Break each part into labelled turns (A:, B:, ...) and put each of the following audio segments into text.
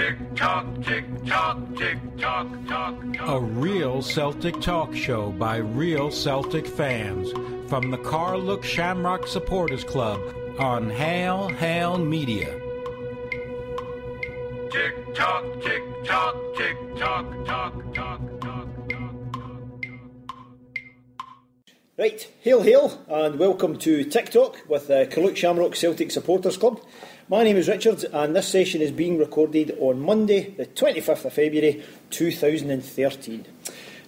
A: Tic Talk, Tic Talk, Tic Talk, Talk.
B: A real Celtic talk show by real Celtic fans from the Carluke Shamrock Supporters Club on Hail Media.
A: Tic Talk, Tic Talk, Tic Talk, Talk, Talk, Talk.
C: Right, hail, and welcome to Tic Talk with the Carluke Shamrock Celtic Supporters Club. My name is Richard, and this session is being recorded on Monday, the 25th of February 2013.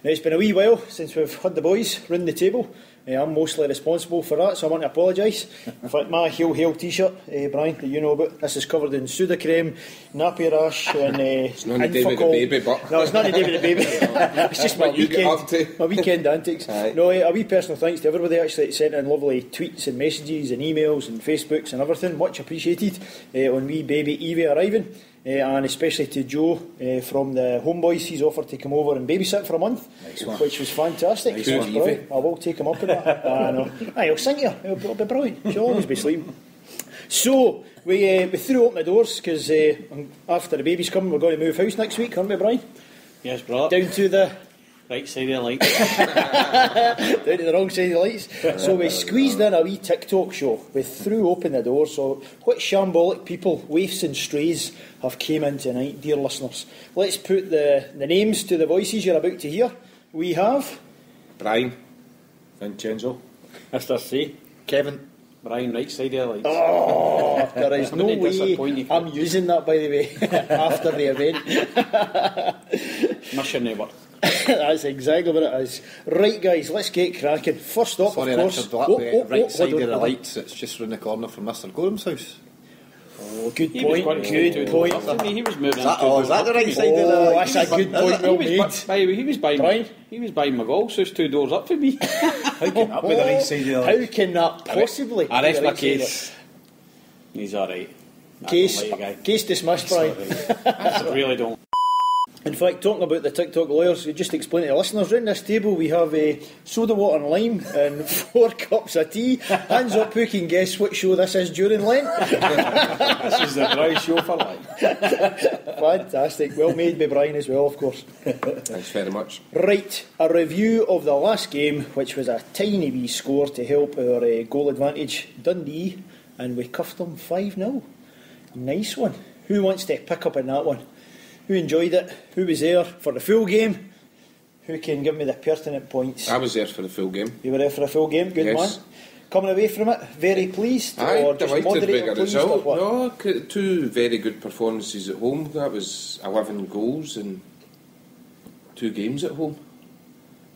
C: Now, it's been a wee while since we've had the boys round the table. I'm mostly responsible for that, so I want to apologise. In fact, my hail t-shirt, Brian, that you know about, this is covered in Sudocreme, nappy rash, and
D: it's not a day with the baby, but
C: no, it's not a day with the baby. It's just my weekend antics.
D: Aye.
C: No, a wee personal thanks to everybody actually that sent in lovely tweets and messages and emails and Facebooks and everything. Much appreciated on wee baby Evie arriving. And especially to Joe from the Homeboys. He's offered to come over and babysit for a month, which was fantastic.
D: Nice one,
C: I will take him up on that. I'll sing you. It'll be brilliant. She'll always be sleeping. So we threw open the doors because after the baby's coming, we're going to move house next week, aren't we, Brian?
E: Yes, brother.
C: Down to the
E: right side of the lights.
C: Down to the wrong side of the lights. So we squeezed in a wee TikTok show. We threw open the door. So what shambolic people, waifs and strays, have came in tonight, dear listeners? Let's put the names to the voices you're about to hear. We have
D: Brian,
E: Vincenzo,
C: Mr. C,
E: Kevin, Brian, right side of the lights.
C: Oh, there is no way I'm using that, by the way, after the event.
E: Mission never.
C: That's exactly what it is. Right, guys, let's get cracking. First up,
F: sorry,
C: of course.
F: Richard, right side of the lights. It's just round the corner from Mr. Gorham's house.
C: Oh, good point. Good point.
E: He was moving.
F: Is that the right side of the?
C: Oh, that's a good point. Well made.
E: He was buying my golf house 2 doors up for me.
F: How can that be the right side of the lights?
C: How can that possibly?
E: I rest my case. He's all right.
C: Case dismissed, Brian.
E: I really don't.
C: In fact, talking about the TikTok lawyers, we just explain to the listeners, round this table we have a soda water and lime and 4 cups of tea. Hands up who can guess what show this is during Lent.
E: This is the dry show for Lent.
C: Fantastic. Well made by Brian as well, of course.
D: Thanks very much.
C: Right, a review of the last game, which was a tiny wee score to help our goal advantage, Dundee, and we cuffed them 5-0. Nice one. Who wants to pick up on that one? Who enjoyed it? Who was there for the full game? Who can give me the pertinent points?
D: I was there for the full game.
C: You were there for the full game? Good
D: yes.
C: Man. Coming away from it, very pleased? Or just
D: Delighted with the result.
C: No,
D: 2 very good performances at home. That was 11 goals in 2 games at home.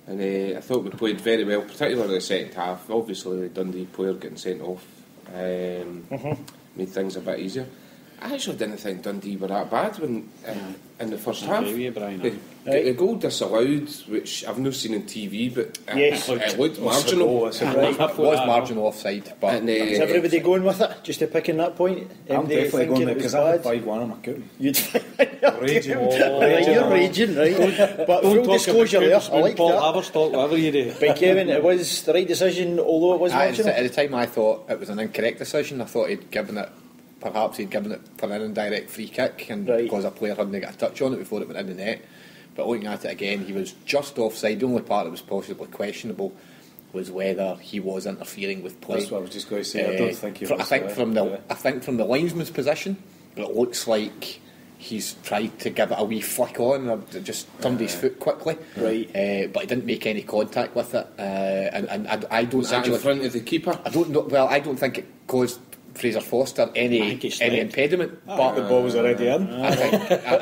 D: And I thought we played very well, particularly the second half. Obviously the Dundee player getting sent off made things a bit easier. I actually didn't think Dundee were that bad when in the first half. The goal disallowed, which I've not seen on TV, but it looked marginal.
F: It was marginal offside. But
C: is everybody going with it? Just to pick in that point?
F: I'm definitely going with it because I had 5-1 on my count.
C: You're raging, right? But full disclosure there, I like that.
E: Whatever you do.
C: But Kevin, it was the right decision, although it was marginal.
F: At the time I thought it was an incorrect decision. I thought perhaps he'd given it for an indirect free kick, and because a player hadn't got a touch on it before it went in the net. But looking at it again, he was just offside. The only part that was possibly questionable was whether he was interfering with play.
G: That's what I was just going to say. I don't think he was.
F: I think from the linesman's position, it looks like he's tried to give it a wee flick on and just turned his foot quickly.
C: Right.
F: But he didn't make any contact with it. And I don't
D: was that in front of the keeper?
F: I don't know. Well, I don't think it caused Fraser Foster any impediment.
G: But the ball was already in.
F: I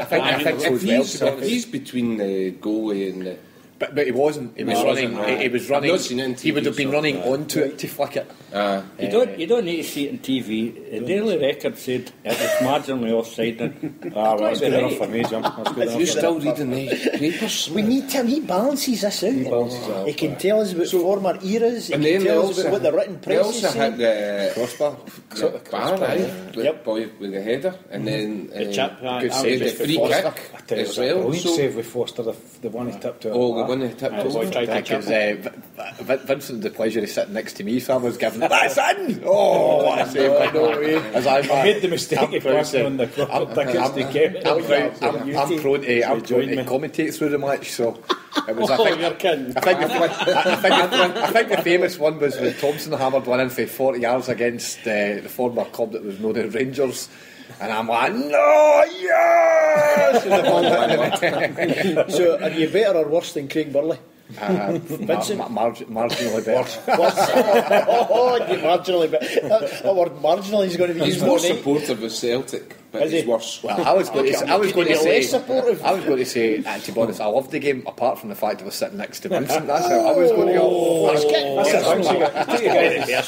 F: think so as well.
D: He's between the goalie and the...
F: But he wasn't. He was running. He was running. He would have been running onto it to flick it.
E: You don't need to see it on TV. The Daily Record said it was marginally offside.
G: That's good enough for me, Jim.
D: You're still reading the papers.
C: We need him. He balances this out. He can tell us about former eras. He can tell us about what the written press is saying.
D: They also had the crossbar, the boy with the header, and then
E: the chap
D: good save, the free kick as well.
G: Brilliant save with Foster, the one he tipped to.
D: Oh, one of the tiptoes.
F: Because Vincent had the pleasure of sitting next to me, so I was giving it, that's in! Oh, what a save, by no way.
G: I made the mistake of passing on the clock tickets to Kevin.
F: I'm prone to commentate through the match, so it was, I think the famous one was when Thompson hammered one in for 40 yards against the former club that was known as Rangers. And I'm like, no, yes!
C: So, are you better or worse than Craig Burley?
F: Vincent? Marginally better.
C: You're marginally better. That word marginally is going to be
D: He's
C: used
D: more
C: more.
D: supportive of Celtic, but he's worse.
F: Well, I was going to say, to be honest, I loved the game apart from the fact I was sitting next to Vincent. That's how I was going to go.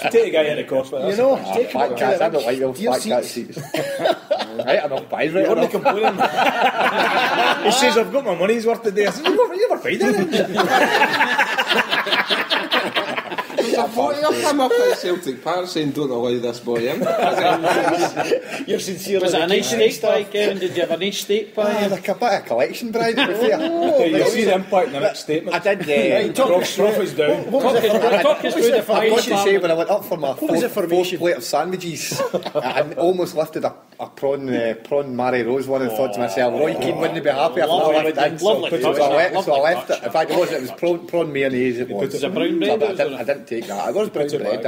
G: Take a guy in the course.
C: You know, take
F: fat cats. I don't like those fat cat seats. Right, enough buys, right?
G: You're only complaining. He says, I've got my money's worth today. I said, you never paid it.
D: There's a photo of him up at Celtic Park saying, don't allow this boy in.
C: You're sincere.
E: Was it a nice steak pie, Kevin? Did you have a nice steak pie?
F: Like a bit of collection, Brian.
G: You'll see the impact in the next statement.
F: I did.
G: Trough is down.
E: Talk us through the
F: I've got to say,
E: formation.
F: when I went up for my fourth plate of sandwiches, I almost lifted a prawn Mary Rose one and thought to myself, Roy Keane wouldn't be happy if I left in.
E: Lovely
F: So I left it. In fact, it was prawn mayonnaise. It
E: Was
F: was.
E: it brown bread?
F: I didn't take that. It was brown bread.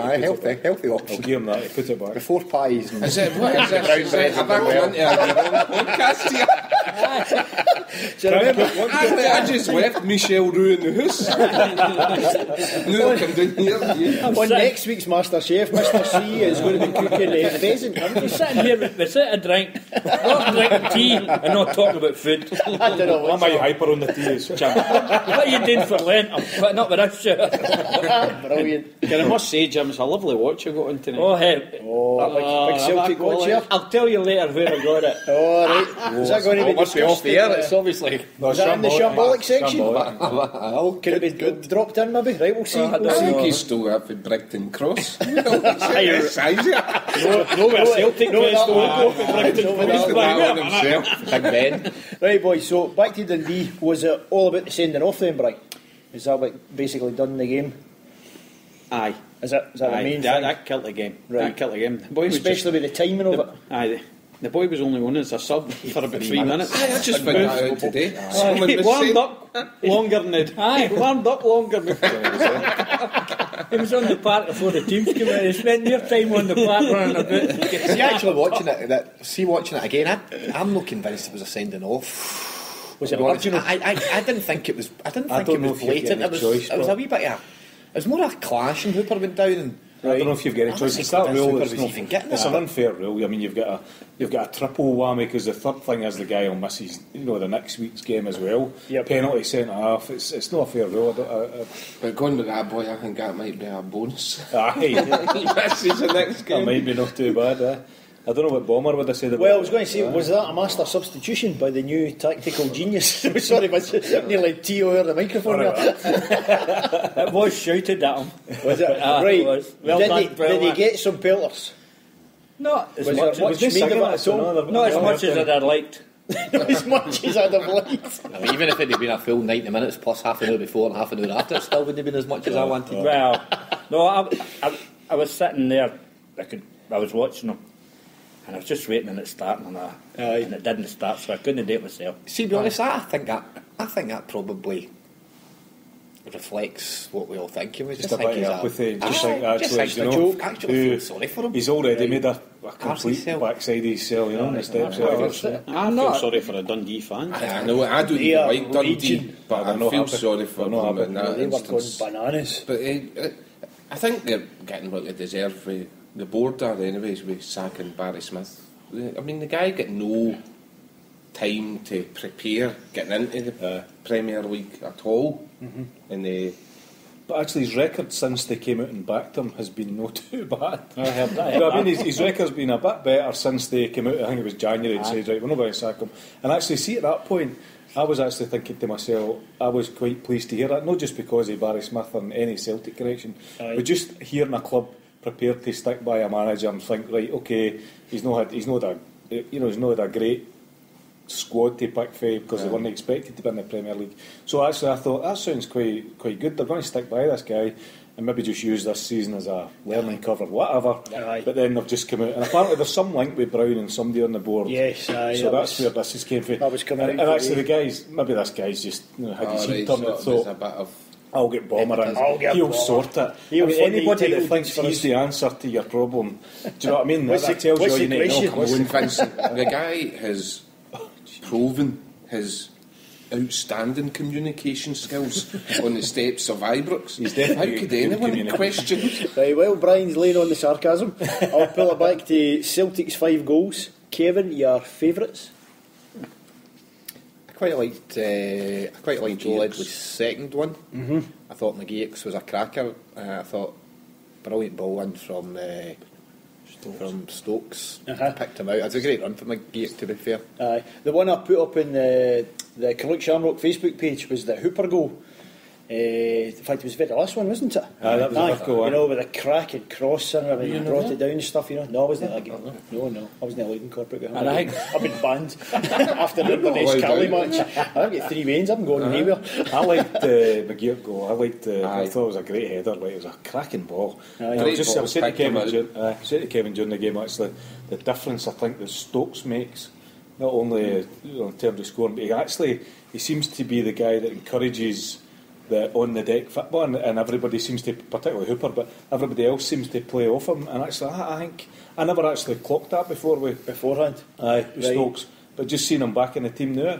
F: Healthy
G: I'll
F: option.
G: give him that. He put it back.
F: The 4 pies.
D: Is it, what is this? Have I come into a podcast here? I just left Michelle Roux in the house. No, I come down here.
C: On next week's MasterChef, Mr. C is going to be cooking pheasant.
E: We're sitting here, we sit and drink, not drinking tea and not talking about food.
C: I don't know
G: I'm
C: what's
G: a hyper on the tea.
E: What are you doing for Lent? I'm putting up with this shit.
C: brilliant.
H: Can I must say, Jim, it's a lovely watch you got on tonight.
E: Oh, hell.
C: Big Celtic watch here.
E: I'll tell you later where I got it.
C: Oh, right. Is that going to be
F: Must be off the air. It's obviously.
C: Is that in the shambolic section?
F: Shambolic.
C: Can it be dropped in maybe? Right, we'll see.
D: I think he stole that from Brigton Cross.
E: Nowhere Celtic fans don't go for Brigton.
F: Big Ben.
C: Right, boys, so back to Dundee. Was it all about the sending off then, Brian? Is that what basically done the game?
H: Aye.
C: Is that the
H: Aye,
C: main
H: that,
C: thing?
H: that killed the game.
C: Right.
H: That killed the game. The boy was
C: Especially with the timing of it.
H: Aye, the boy was only on as a sub for about 3 minutes.
D: I just found that out today.
H: He warmed up longer than it. Aye, warmed up longer before.
E: He was on the park before the teams came in. He spent your time on the park running about.
F: See, actually watching it again, I'm not convinced it was a sending off.
C: Was it marginal?
F: I didn't think it was. I didn't think
G: don't
F: it
G: know
F: was
G: if you've
F: blatant.
G: got
F: It
G: any
F: was.
G: choice,
F: It was
G: but-
F: a wee bit. It was more a clash, and Hooper went down. And
G: I don't know if you've got any choice. It's that rule.
F: was even getting
G: It's
F: that.
G: an unfair rule. I mean, you've got a triple whammy because the third thing is the guy will miss his, the next week's game as well.
C: Yep.
G: Penalty centre half. It's not a fair rule.
D: But going with that boy, I think that might be a bonus.
G: Aye,
D: This is the next
G: that
D: game.
G: might be not too bad. I don't know what Bomber would have said about
C: Well, I was going to say, was that a master substitution by the new tactical genius? Sorry, but nearly T.O. over the microphone there.
E: It was shouted at him.
C: Was it?
E: It
C: Right.
E: was. Well
C: did,
E: done,
C: he, did he
E: brilliant.
C: get some pelters?
E: Not as
C: Was
E: much,
C: there much
G: this
C: made of
G: singing
C: it
G: it,
C: at all?
E: not as much as I'd liked.
C: Not as much as I'd have liked.
F: I mean, even if it had been a full 90 minutes plus half an hour before and half an hour after, it still wouldn't have been as much as I wanted.
E: Well, no, I was sitting there. I was watching them, and I was just waiting on it starting, and it didn't start, so I couldn't do it myself.
F: See, to be honest, I think that probably reflects what we all think. We
G: just a bit of apathy. Just think
F: actually feel sorry for him.
G: He's already made a complete
F: himself.
G: backside of his cell, in the steps.
H: I feel sorry for the Dundee fans.
D: I know, I don't even like Dundee, but I feel sorry for them in that
C: They were going
D: instance.
C: bananas.
D: But I think they're getting what they deserve for the board are anyways with sacking Barry Smith. I mean, the guy got no time to prepare getting into the Premier League at all. And
G: But actually, his record since they came out and backed him has been not too bad.
E: I heard that.
G: I mean, his record's been a bit better since they came out. I think it was January and said, right, we're not going to sack him. And actually, see, at that point, I was actually thinking to myself, I was quite pleased to hear that, not just because of Barry Smith and any Celtic connection, but just hearing a club prepared to stick by a manager and think, right, okay, he's not had a great squad to pick for because they weren't expected to be in the Premier League. So actually I thought that sounds quite good. They're going to stick by this guy and maybe just use this season as a learning curve or whatever. But then they've just come out, and apparently there's some link with Brown and somebody on the board.
C: Yes,
G: so that's where this has came from.
C: That was coming
G: and
C: out
G: actually the guys, maybe this guy's just had his heat turned and
D: so
G: thought,
D: a bit of
G: I'll get Bomber in. He'll sort it. Anybody that thinks he's the answer to your problem, do you know what I mean? That tells you all you need to know.
D: Vincent, the guy has proven his outstanding communication skills on the steps of Ibrox.
G: He's definitely
D: How could anyone question?
C: Right, well, Brian's laying on the sarcasm. I'll pull it back to Celtic's 5 goals. Kevin, your favourites?
F: I quite liked Joe Ledley's second one.
C: Mm-hmm.
F: I thought McGeoch's was a cracker. I thought brilliant ball in from Stokes. Picked him out. It was a great run for McGeoch, to be fair.
C: Aye. The one I put up in the Carluke Shamrock Facebook page was the Hooper goal. In fact, it was the very last one, wasn't it?
G: That was the fifth goal.
C: You know, with a cracking cross and everything, brought it down and stuff. You know, no, I wasn't that game. No, I wasn't allowed in corporate.
E: And I think
C: I've been banned after the Inverness Cali match. I've got 3 veins. I haven't gone anywhere.
G: I liked McGeoch goal. I thought it was a great header. Like, it was a cracking ball. I was saying to Kevin during the game, actually, the difference I think that Stokes makes, not only in terms of scoring, but he seems to be the guy that encourages the on the deck football, and everybody seems to, particularly Hooper, but everybody else seems to play off him. And actually, I think I never actually clocked that beforehand. With Stokes, but just seeing him back in the team now,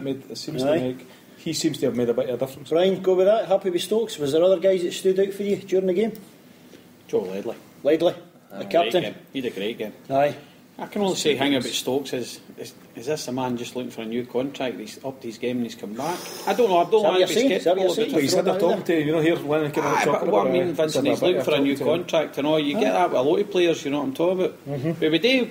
G: he seems to have made a bit of a difference.
C: Brian, go with that. Happy with Stokes. Was there other guys that stood out for you during the game?
H: Joe Ledley.
C: The captain.
H: He had a great game.
C: Aye.
H: I can only say hang about Stokes is this a man just looking for a new contract? He's upped his game and he's come back. I don't know. I don't want to be sceptical about
G: He's had a talk to here when he came out talking
H: what
G: about
H: I mean, Vincent, he's looking for a new contract and all. You get that with a lot of players, you know what I'm talking about. But we do.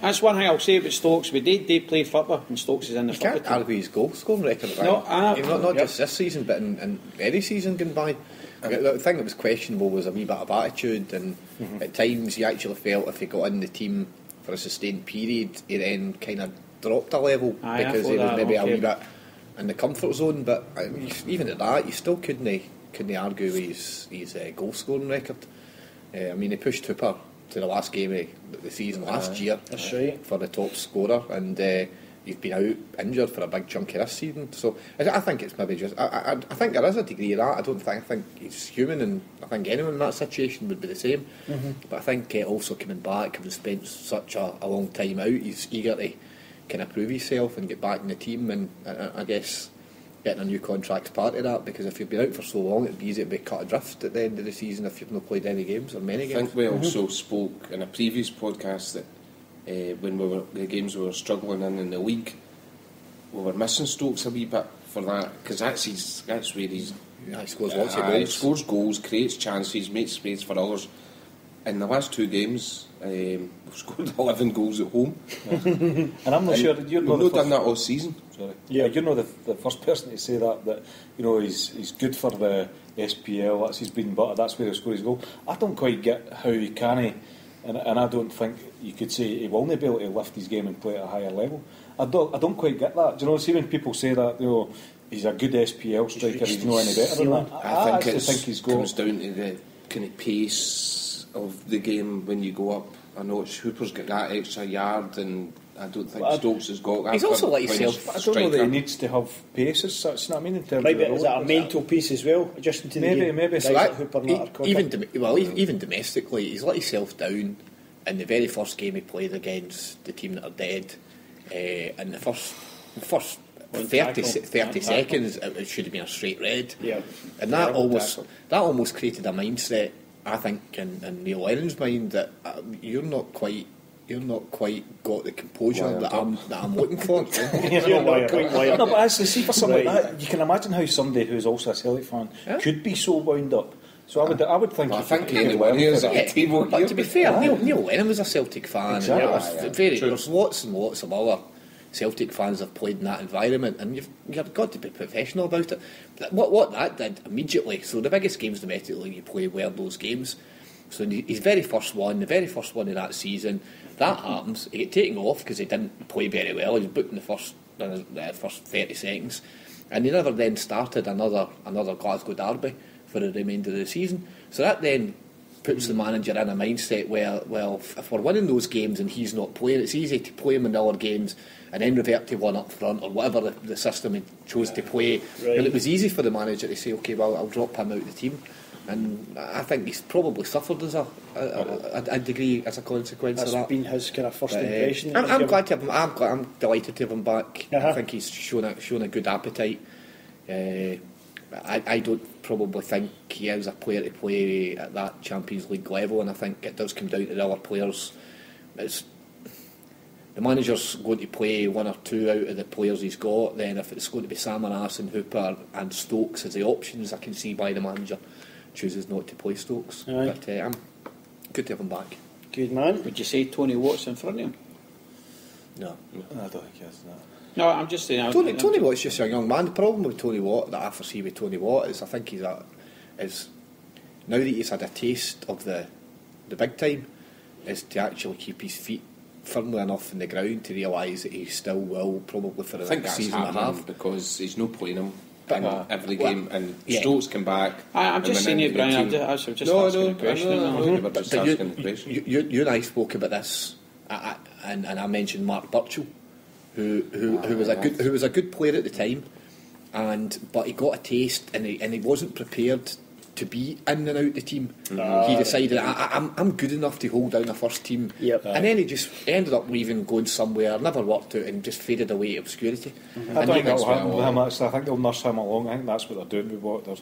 H: That's one thing I'll say about Stokes. We did play football and Stokes is in the football team.
F: You can't argue his goal scoring record. Not just this season, but in any season gone by. The thing that was questionable was a wee bit of attitude, and at times you actually felt if he got in the team for a sustained period, he then kind of dropped a level because he was maybe a wee bit in the comfort zone. But even at that, you still couldn't argue with his goal scoring record. I mean, he pushed Hooper to the last game of the season last year for the top scorer, and he's been out injured for a big chunk of this season. So I think it's maybe just I think there is a degree of that. I think he's human, and I think anyone in that situation would be the same. But I think also coming back, having spent such a long time out, he's eager to kind of prove himself and get back in the team, and I guess getting a new contract's part of that, because if you've been out for so long, it'd be easy to be cut adrift at the end of the season if you've not played any games or many games.
D: I think we also spoke in a previous podcast that when the games we were struggling in the league, we were missing Stokes a wee bit for that, because that's where he
F: scores lots of goals.
D: He scores goals, creates chances, makes space for others. In the last 2 games, we've scored 11 goals at home.
G: And I'm not sure you're
D: we've not done that all season.
G: Sorry. Yeah, you're not the first person to say that he's good for the SPL. That's his bread and butter. That's where he scores his goal. I don't quite get how he can. And I don't think you could say he will not be able to lift his game and play at a higher level. I don't quite get that. Do you know? See, when people say that, he's a good SPL striker, he's not any better than that.
D: I think he's comes down to the kind of pace of the game when you go up a notch. Hooper's got that extra yard, and I don't think Stokes has got that.
F: He's also like himself.
G: I don't know that he needs to have pace as such. You know what I mean? In terms
C: of is that a mental piece as well? Adjusting to the game.
G: Maybe.
C: So like Hooper,
F: even domestically, he's let himself down in the very first game he played against the team that are dead. In the first 30 seconds, it should have been a straight red.
C: Yeah.
F: And that almost created a mindset, I think, in Neil Lennon's mind, that you're not quite got the composure that I'm looking for.
C: You're not quite wired.
G: No, but actually, see, for something like that, you can imagine how somebody who's also a Celtic fan could be so wound up. So I would think.
D: I think anyone here is at the table.
F: But to be fair, Neil Lennon was a Celtic fan.
G: Exactly.
F: There's lots and lots of other Celtic fans have played in that environment, and you've got to be professional about it. What that did immediately. So the biggest games domestically you play were those games. So his the very first one of that season, that happens. He get taken off because he didn't play very well. He was booked in the first the first 30 seconds, and he never then started another Glasgow derby for the remainder of the season. So that then puts the manager in a mindset where, well, if we're winning those games and he's not playing, it's easy to play him in the other games and then revert to one up front or whatever the system he chose to play.
C: Right.
F: Well, it was easy for the manager to say, okay, well, I'll drop him out of the team. And I think he's probably suffered as a degree as a consequence of that.
C: That's been his kind of first impression.
F: I'm glad to have him. I'm delighted to have him back.
C: Uh-huh.
F: I think he's shown a good appetite. I don't probably think he is a player to play at that Champions League level, and I think it does come down to the other players. The manager's going to play one or two out of the players he's got. Then if it's going to be Samaras and Hooper and Stokes as the options, I can see why the manager chooses not to play Stokes.
C: Aye.
F: But I'm good to have him back.
C: Good man.
H: Would you say Tony Watt's in front of him?
F: No.
G: I don't think he is. No.
H: No, I'm just saying.
F: Tony Watt's just a young man. The problem with Tony Watt that I foresee with Tony Watt is I think is now that he's had a taste of the big time, is to actually keep his feet firmly enough in the ground to realise that he still will probably for the
D: I think
F: next
D: that's
F: season and a
D: happening
F: half.
D: because he's not playing him
F: But,
D: in every
F: well,
D: game, and
F: yeah.
D: Stokes come back.
H: I'm just saying it, Brian. I'm just asking a question.
D: No, but just
F: But
D: asking the question.
F: you and I spoke about this, and I mentioned Mark Burchell, who was a good player at the time, but he got a taste and he wasn't prepared to be in and out the team. He decided I'm good enough to hold down a first team,
C: Yep.
F: and then he ended up leaving, going somewhere, never worked out, and just faded away to obscurity.
G: I don't think that'll happen with him. Actually, I think they'll nurse him along. I think that's what they're doing with what they're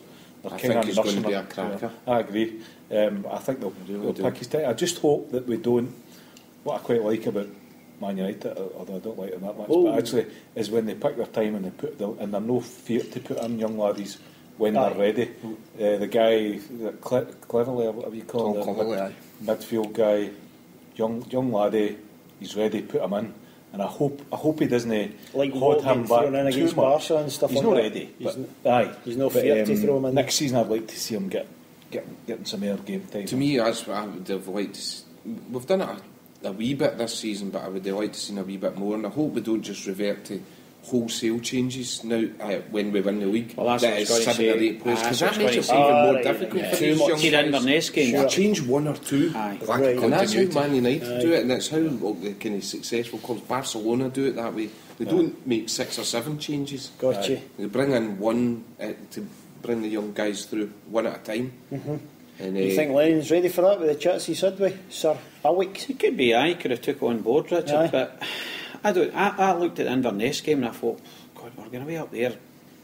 D: I
G: kind
D: think
G: of
D: he's going
G: nursing
D: to be
G: him.
D: a cracker.
G: Yeah, I agree. I think they'll pick his time. I just hope that we don't. What I quite like about Man United, although I don't like them that much, but actually is when they pick their time and and they're no fear to put in young laddies when they're ready. The guy, Cleverly, whatever you call him,
F: Cleverly,
G: midfield guy, young laddie, he's ready. Put him in, and I hope he doesn't
C: Like
G: hold
C: what
G: him
C: getting
G: back
C: thrown in
G: too
C: against
G: much.
C: Barca and stuff
G: He's
C: like
G: not
C: that.
G: ready.
C: He's
G: Aye,
C: he's no
G: but,
C: fear to throw him in.
G: Next season, I'd like to see him getting some more game time.
D: To me, that's what I would have liked to see. We've done it a wee bit this season, but I would have liked to see a wee bit more, and I hope we don't just revert to wholesale changes now when we win the league.
H: Well, that's
D: that
H: what I
D: is
H: was gonna
D: 7 or
H: say.
D: 8 players, because
H: That's
D: that
H: what I
D: makes
H: was
D: it
H: gonna
D: even
C: say.
D: more difficult
C: Yeah.
D: for
H: Too
D: these
H: much
D: young
H: in
D: guys.
H: Inverness game.
D: Sure. Change one or two,
H: Aye.
C: Right.
D: and that's how
F: Continuity.
D: Man United do it, and that's how the kind of successful clubs, Barcelona, do it that way. They don't make 6 or 7 changes.
C: Gotcha.
D: They bring in one to bring the young guys through one at a time. And,
C: You think Lennon's ready for that with the chats he's had with Sir Alwick?
H: It could be. I could have took on board Richard,
C: Aye.
H: but I don't. I looked at the Inverness game and I thought, God, we're going to be up there.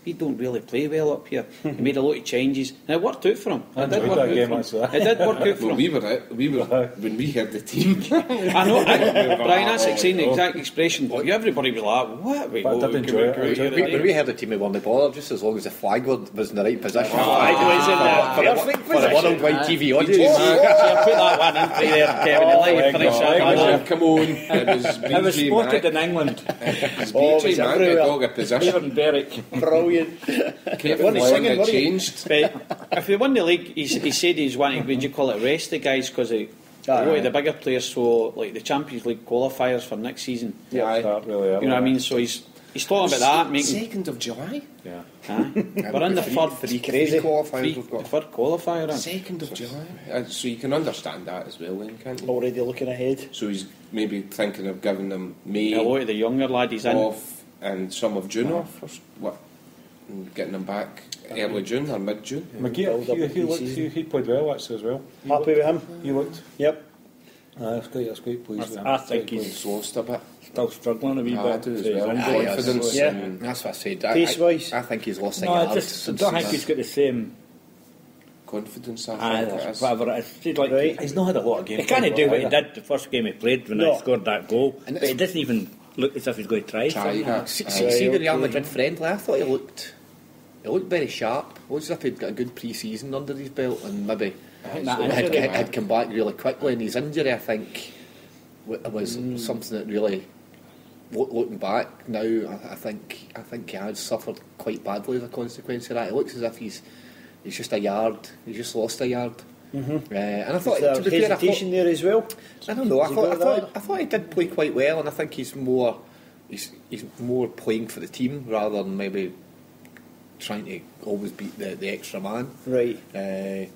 H: He don't really play well up here. He made a lot of changes, and it worked out for him.
G: I
H: It did
G: enjoyed
H: work
G: that
H: out
G: game,
H: for him.
G: actually.
H: It did work out for
D: well,
H: him.
D: we were when we had the team.
H: I know, Brian. That's saying the exact expression. But everybody was like, "What?" We
G: But I did enjoy it.
F: When we had the team, we weren't bothered just as long as the flag was in the right position.
C: Flag was in the perfect
F: for the
C: position.
F: worldwide TV
H: So
F: audience.
H: you put that one in for you there, Kevin. You let you finish that.
D: Come on, it was
E: It was
D: BJ
E: spotted
D: Mack.
E: in England.
D: It was
C: Oh, it
D: BJ
C: was
D: Mack
C: everywhere.
D: that got a position.
E: Even Berwick.
C: Brilliant.
D: Kevin
C: Wasn't he
D: Long
C: singing,
D: had
C: wasn't he?
D: changed.
H: But if they won the league, he said he's wanting, would you call it, rest the guys because a lot of the bigger players, so like the Champions League qualifiers for next season.
D: Aye.
G: Start really early.
H: You know what I mean? So he's talking about that, making.
D: 2nd of July.
G: Yeah.
H: We're in the third
F: Three qualifiers we've got.
H: third qualifier. aren't we?
D: 2nd of July. So you can understand that as well, then, can't you?
C: Already looking ahead.
D: So he's maybe thinking of giving them May
H: A lot of the younger laddies in.
D: off and some of June off, or what? And getting them back early June or mid June.
C: Build up the
G: He played well actually as well.
C: Happy with him?
G: He looked.
C: Yep.
G: That's great. Pleased with him.
E: I think
D: He's
E: he's
D: lost a bit.
E: still struggling a wee
D: I
E: bit.
D: do as
E: with his
D: well.
E: injury.
D: Confidence.
C: Yeah.
D: and
F: That's what I said.
C: Pace-wise?
F: I think he's lost a
E: No, I
F: yard
E: just
F: since
E: don't think
F: he's-
E: he's got the same.
D: confidence. I think it is.
E: Whatever it is. He's like,
C: Right.
G: He's not had a lot of games.
E: he can't do what he
G: either.
E: did the first game he played when
C: No.
E: he scored that goal.
F: And
E: But he doesn't even look as if he's going to try.
D: Try
E: something.
D: that.
F: See the Real
C: okay.
F: Madrid friendly. I thought he looked very sharp. It looks as if he'd got a good pre-season under his belt, and maybe
E: That
F: had,
E: injury,
F: had come back really quickly. And his injury, I think, was something that really, looking back now, I think he has suffered quite badly as a consequence of that. It looks as if he's just a yard. He's just lost a yard. And I thought,
C: Is there
F: to be fair,
C: hesitation there as well?
F: I don't know. I
C: Has he got
F: thought he did play quite well, and I think he's more he's more playing for the team rather than maybe trying to always beat the extra man.
C: Right.
G: I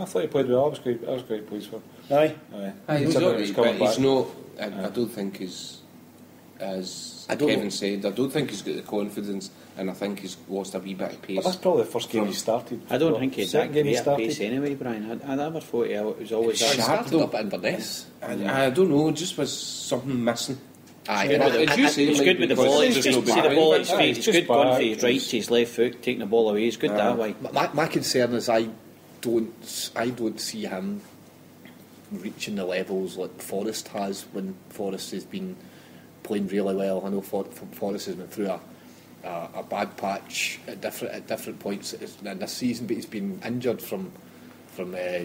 G: thought he played well. I was quite pleased for him.
C: Aye.
D: He's
G: Somebody
D: alright,
G: who's
D: but
G: coming
D: he's
G: back.
D: not. I don't think he's, as Kevin said, I don't think he's got the confidence, and I think he's lost a wee bit of pace.
G: But that's probably the first game he started.
H: I don't think he's that
G: Second game he
H: great a
G: started.
H: pace anyway, Brian. I never thought he was always
F: He
H: that.
F: started up at Inverness.
D: I don't know, just was something missing.
F: Aye,
H: He's good with the ball. He's just see the ball at his feet. He's good going for his right to his left foot, taking the ball away. He's good that way.
F: My concern is I don't see him reaching the levels like Forrest has when Forrest has been playing really well. I know Forrest has been through a bad patch at different points in this season, but he's been injured from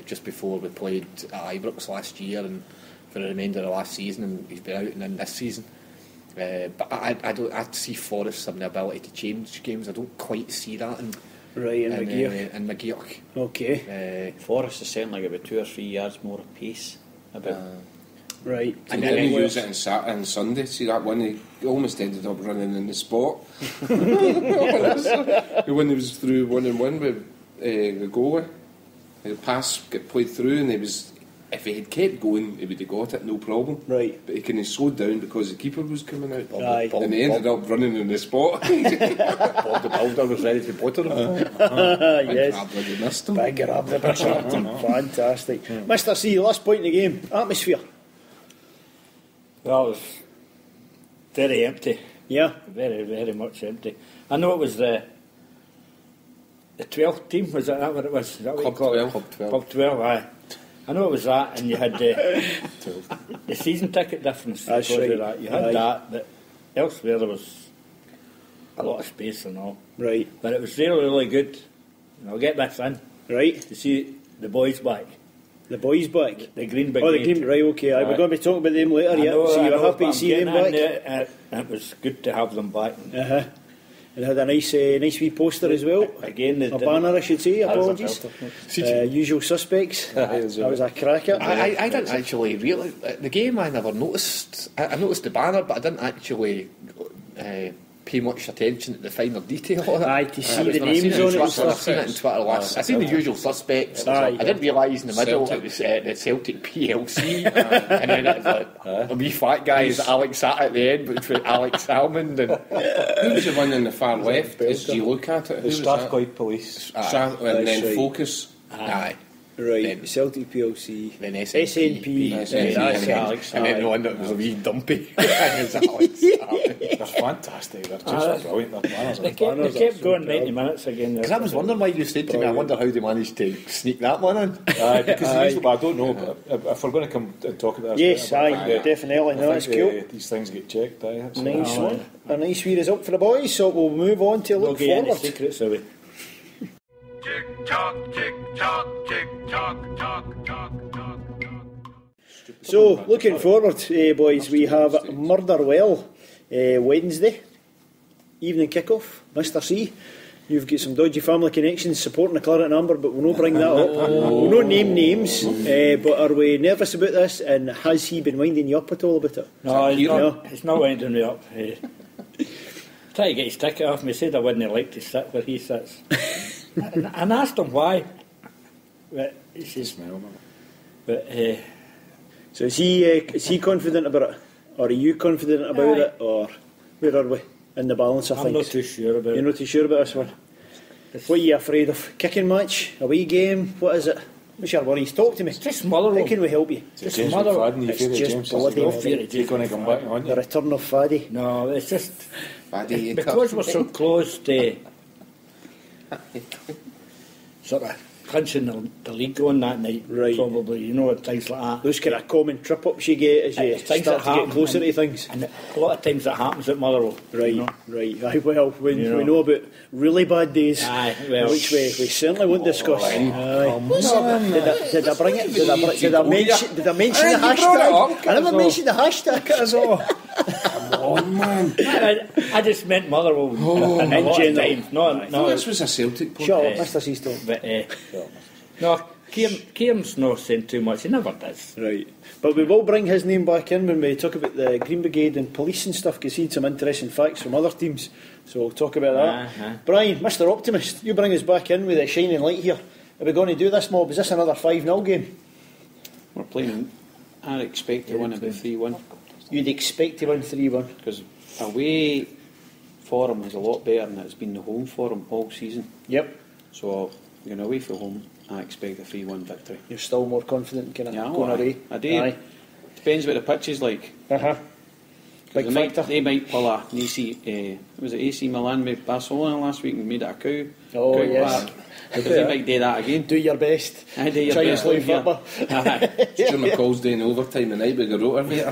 F: just before we played at Ibrox last year and for the remainder of last season, and he's been out and in this season. But I see Forrest having the ability to change games. I don't quite see that in McGeoch.
C: Okay.
H: Forrest is certainly got about 2 or 3 yards more of pace.
C: Right.
D: And then he used it on Sunday. See that one? He almost ended up running in the spot. When he was through 1-1 with the goalie, the pass got played through, and he was. If he had kept going, he would have got it, no problem.
C: Right.
D: But he kind of slowed down because the keeper was coming out.
C: Aye.
D: And he ended up running in the spot.
F: Bob the Builder was ready to butter him.
C: Yes.
D: I bloody missed him.
C: Big up the bishop. Fantastic. Mr. C, last point in the game. Atmosphere.
E: Well, it was very empty.
C: Yeah.
E: Very, very much empty. I know it was the 12th team, was that what it was? Is that what you call it? Club 12, aye. I know it was that, and you had the season ticket difference.
C: That's
E: because
C: right.
E: of that. You had that, but elsewhere there was a lot of space and all.
C: Right.
E: But it was really, really good. And I'll get this in.
C: Right.
E: To see the boys back.
C: The boys back.
E: The Green Brigade.
C: Oh, the Green. Right. Okay. We're going to be talking about them later. So you're happy to see them back.
E: It was good to have them back.
C: And had a nice wee poster as well.
E: Again,
C: a banner, I should say. Apologies. Usual suspects. That was a cracker.
F: I didn't actually really the game. I never noticed. I noticed the banner, but I didn't actually pay much attention to the finer detail of it.
C: Aye, to see the names on it and stuff.
F: I've seen it in Twitter last. I've seen the usual suspects. I didn't realise in the middle it was the Celtic PLC, and then it was like a wee fat guy is Alex at the end, but it's with Alex Salmond. And
D: who was the one in the far left? As you look at it,
G: The Strathclyde Police.
D: And then
C: right.
D: Focus.
F: aye.
C: Right, Celtic PLC,
F: Then
C: SNP,
F: SNP,
C: that's
F: Alex, and then the one that was a wee dumpy. Alex.
G: They're fantastic. They're just brilliant. Their banners
E: They
G: are
E: kept going 90 minutes again.
F: Because I was wondering why you said to me, I wonder how they managed to sneak that one in.
G: because they usually, but I don't know. But if we're going to come and talk about this,
C: yes, aye, definitely. No, that's cool.
G: These things get checked. Aye,
C: Nice one. A nice wee result for the boys. So we'll move on to
E: Don't
C: look
E: get any
C: forward.
E: secrets away.
A: Tick tock, tick tock, tick tock, tock, tock, tock, tock.
C: So looking forward, boys, we have Murderwell Wednesday evening kick-off. Mr. C, you've got some dodgy family connections supporting the Claret and Amber, but we'll not bring that up. We'll not name names, but are we nervous about this, and has he been winding you up at all about it?
E: No, he's not winding me up. Try to get his ticket off me. He said I wouldn't like to sit where he sits. And I asked him why. But he says,
C: So is he confident about it? Or are you confident about it? Or where are we in the balance of
E: I'm
C: things?
E: not too sure about
C: You're
E: it.
C: not too sure about this one? What are you afraid of? Kicking match? Away game? What is it? What's your worries? Talk to me.
E: Just Motherwell.
C: How can we help you?
E: Just
G: James
E: Motherwell.
G: McFadden, you
C: It's
G: fear
C: just
G: James?
C: bloody
G: No
C: fear
G: fear.
E: James
G: You're going to come back, aren't
C: The
G: you?
C: return of Faddy.
E: No, it's just
D: Paddy,
E: because we're so close to sort of clinching the league on that night.
C: Right.
E: Probably, you know, things like that.
C: Those kind of common trip-ups you get as you
E: It's things
C: start
E: that
C: to get
E: happen,
C: closer to
E: and-
C: things.
E: And a lot of times that happens at Motherwell.
C: Right,
E: you know.
C: right. Aye, well, when
E: You know.
C: we know about really bad days,
E: Aye, well.
C: which we certainly won't discuss. Aye. Did I bring it? Did I mention the hashtag? I never mentioned the hashtag. That's all.
D: Come on, man.
E: I just meant Motherwell in a lot of
C: general.
E: times.
D: I thought this was a Celtic
C: Shut up,
D: podcast.
C: Mr. Seaston.
E: But no, Kieran's not saying too much. He never does.
C: Right. But we will bring his name back in when we talk about the Green Brigade and police and stuff, because he had some interesting facts from other teams. So we'll talk about that. Brian, Mr. Optimist, you bring us back in with a shining light here. Are we going to do this, Mob? Is this another 5-0 game?
H: We're playing. I expect to win about 3-1.
C: You'd expect to win 3-1?
H: Because away for him is a lot better than it's been the home for him all season.
C: Yep.
H: So, going away from home, I expect a 3-1 victory.
C: You're still more confident kind of
H: Yeah,
C: going away?
H: I do.
C: Aye.
H: Depends what the pitch is like.
C: Big factor.
H: They might pull a was it AC Milan with Barcelona last week and made it a coup.
C: Oh,
H: coup
C: yes.
H: back. Because they might do that again.
C: Do your best.
H: I do your
C: Try
H: best.
C: and slay football.
D: Stuart McCall's doing overtime tonight with the rotor.
H: He's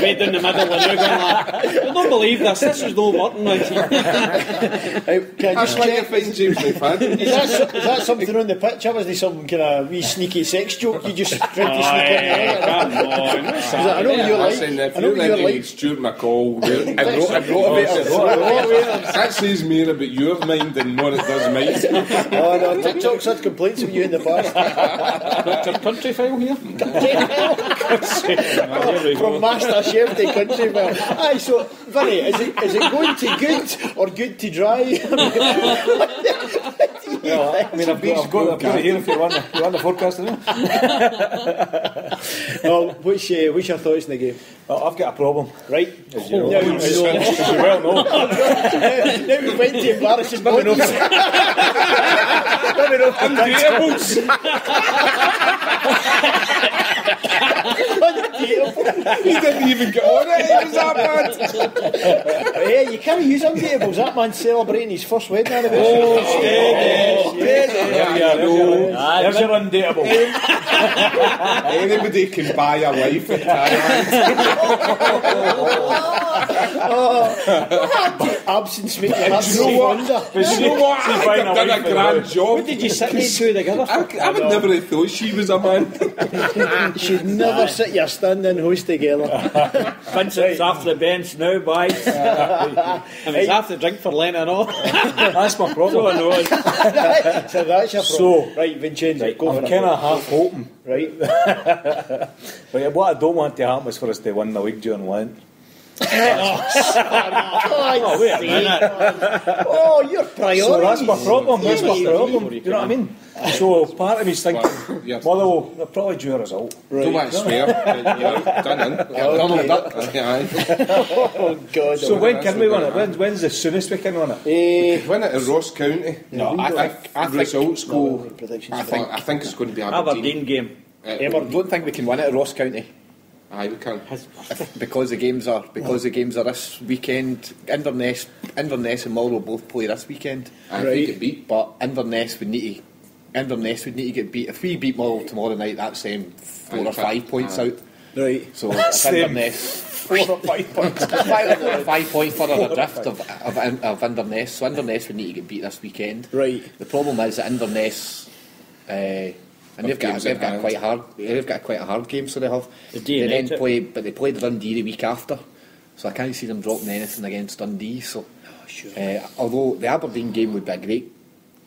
H: way down the middle and now going like, I don't believe this. This is no button.
D: That's why you're fighting James McFadden.
C: Is that something on the pitch, or was there some kind of wee sneaky sex joke you just tried to sneak in there?
H: Come on.
C: I know what you're like.
D: If
C: I know
D: you're
C: what you're
D: like
C: like.
D: Stuart McCall,
C: Oh,
D: that says more about your mind than what it does mine.
C: no, TikTok's had complaints of you in the past.
H: Got your country file here?
C: From Master Chef to Country File. Aye, so, Vinny, is it going to good or good to dry?
G: I mean, I've got it here if you want the forecast.
C: What's your thoughts in the game?
G: Well, I've got a problem.
C: Right?
G: As you know.
C: Now we went to embarrassing bodies.
D: He didn't even get on it. He was that bad.
C: Hey, you can't use unbeatables. That man's celebrating his first wedding anniversary.
G: There's your undateable.
D: Anybody can buy a wife in Thailand.
C: Absence makes you have
D: You know
C: no
D: what?
C: wonder.
D: You know what? I think I've done a grand job.
H: What did you sit these two together for?
D: I would never have thought she was a man.
C: You should never sit your standing host together.
E: Vincent's off the bench now, boys.
H: And he's after drink for Lent and all.
G: That's my problem.
C: So that's your problem. Right, Vincenzo, go for
G: I'm
C: it.
G: kind of half hoping.
C: Right.
G: But what I don't want to happen is for us to win the league during Lent.
C: Oh, wait a minute. Oh, your priorities.
G: So that's my problem. That's my problem. Do you know what I mean? So part of me's thinking,
D: Yes.
G: Motherwell, they're probably due a result.
D: Don't want to swear. But you're done in.
C: Okay. Oh, God.
G: So when can we win it? When's the soonest we can win it?
D: Win it at Ross County.
F: No, I think
D: results go.
C: predictions.
D: I think it's going to be
E: Aberdeen game.
F: I don't think we can win it at Ross County.
D: Aye, we can.
F: Because the games are this weekend. Inverness and Motherwell both play this weekend.
D: I think we get beat.
F: But Inverness would need to get beat. If we beat Motherwell tomorrow night, that's 4 or 5 points out.
C: Right.
F: So if Inverness
G: 4 or 5 points.
F: 5 point further adrift of Inverness. So Inverness would need to get beat this weekend.
C: Right.
F: The problem is that Inverness, and they've got quite a hard game. So they have. They then play, but they play Dundee the week after. So I can't see them dropping anything against Dundee. So, although the Aberdeen game would be a great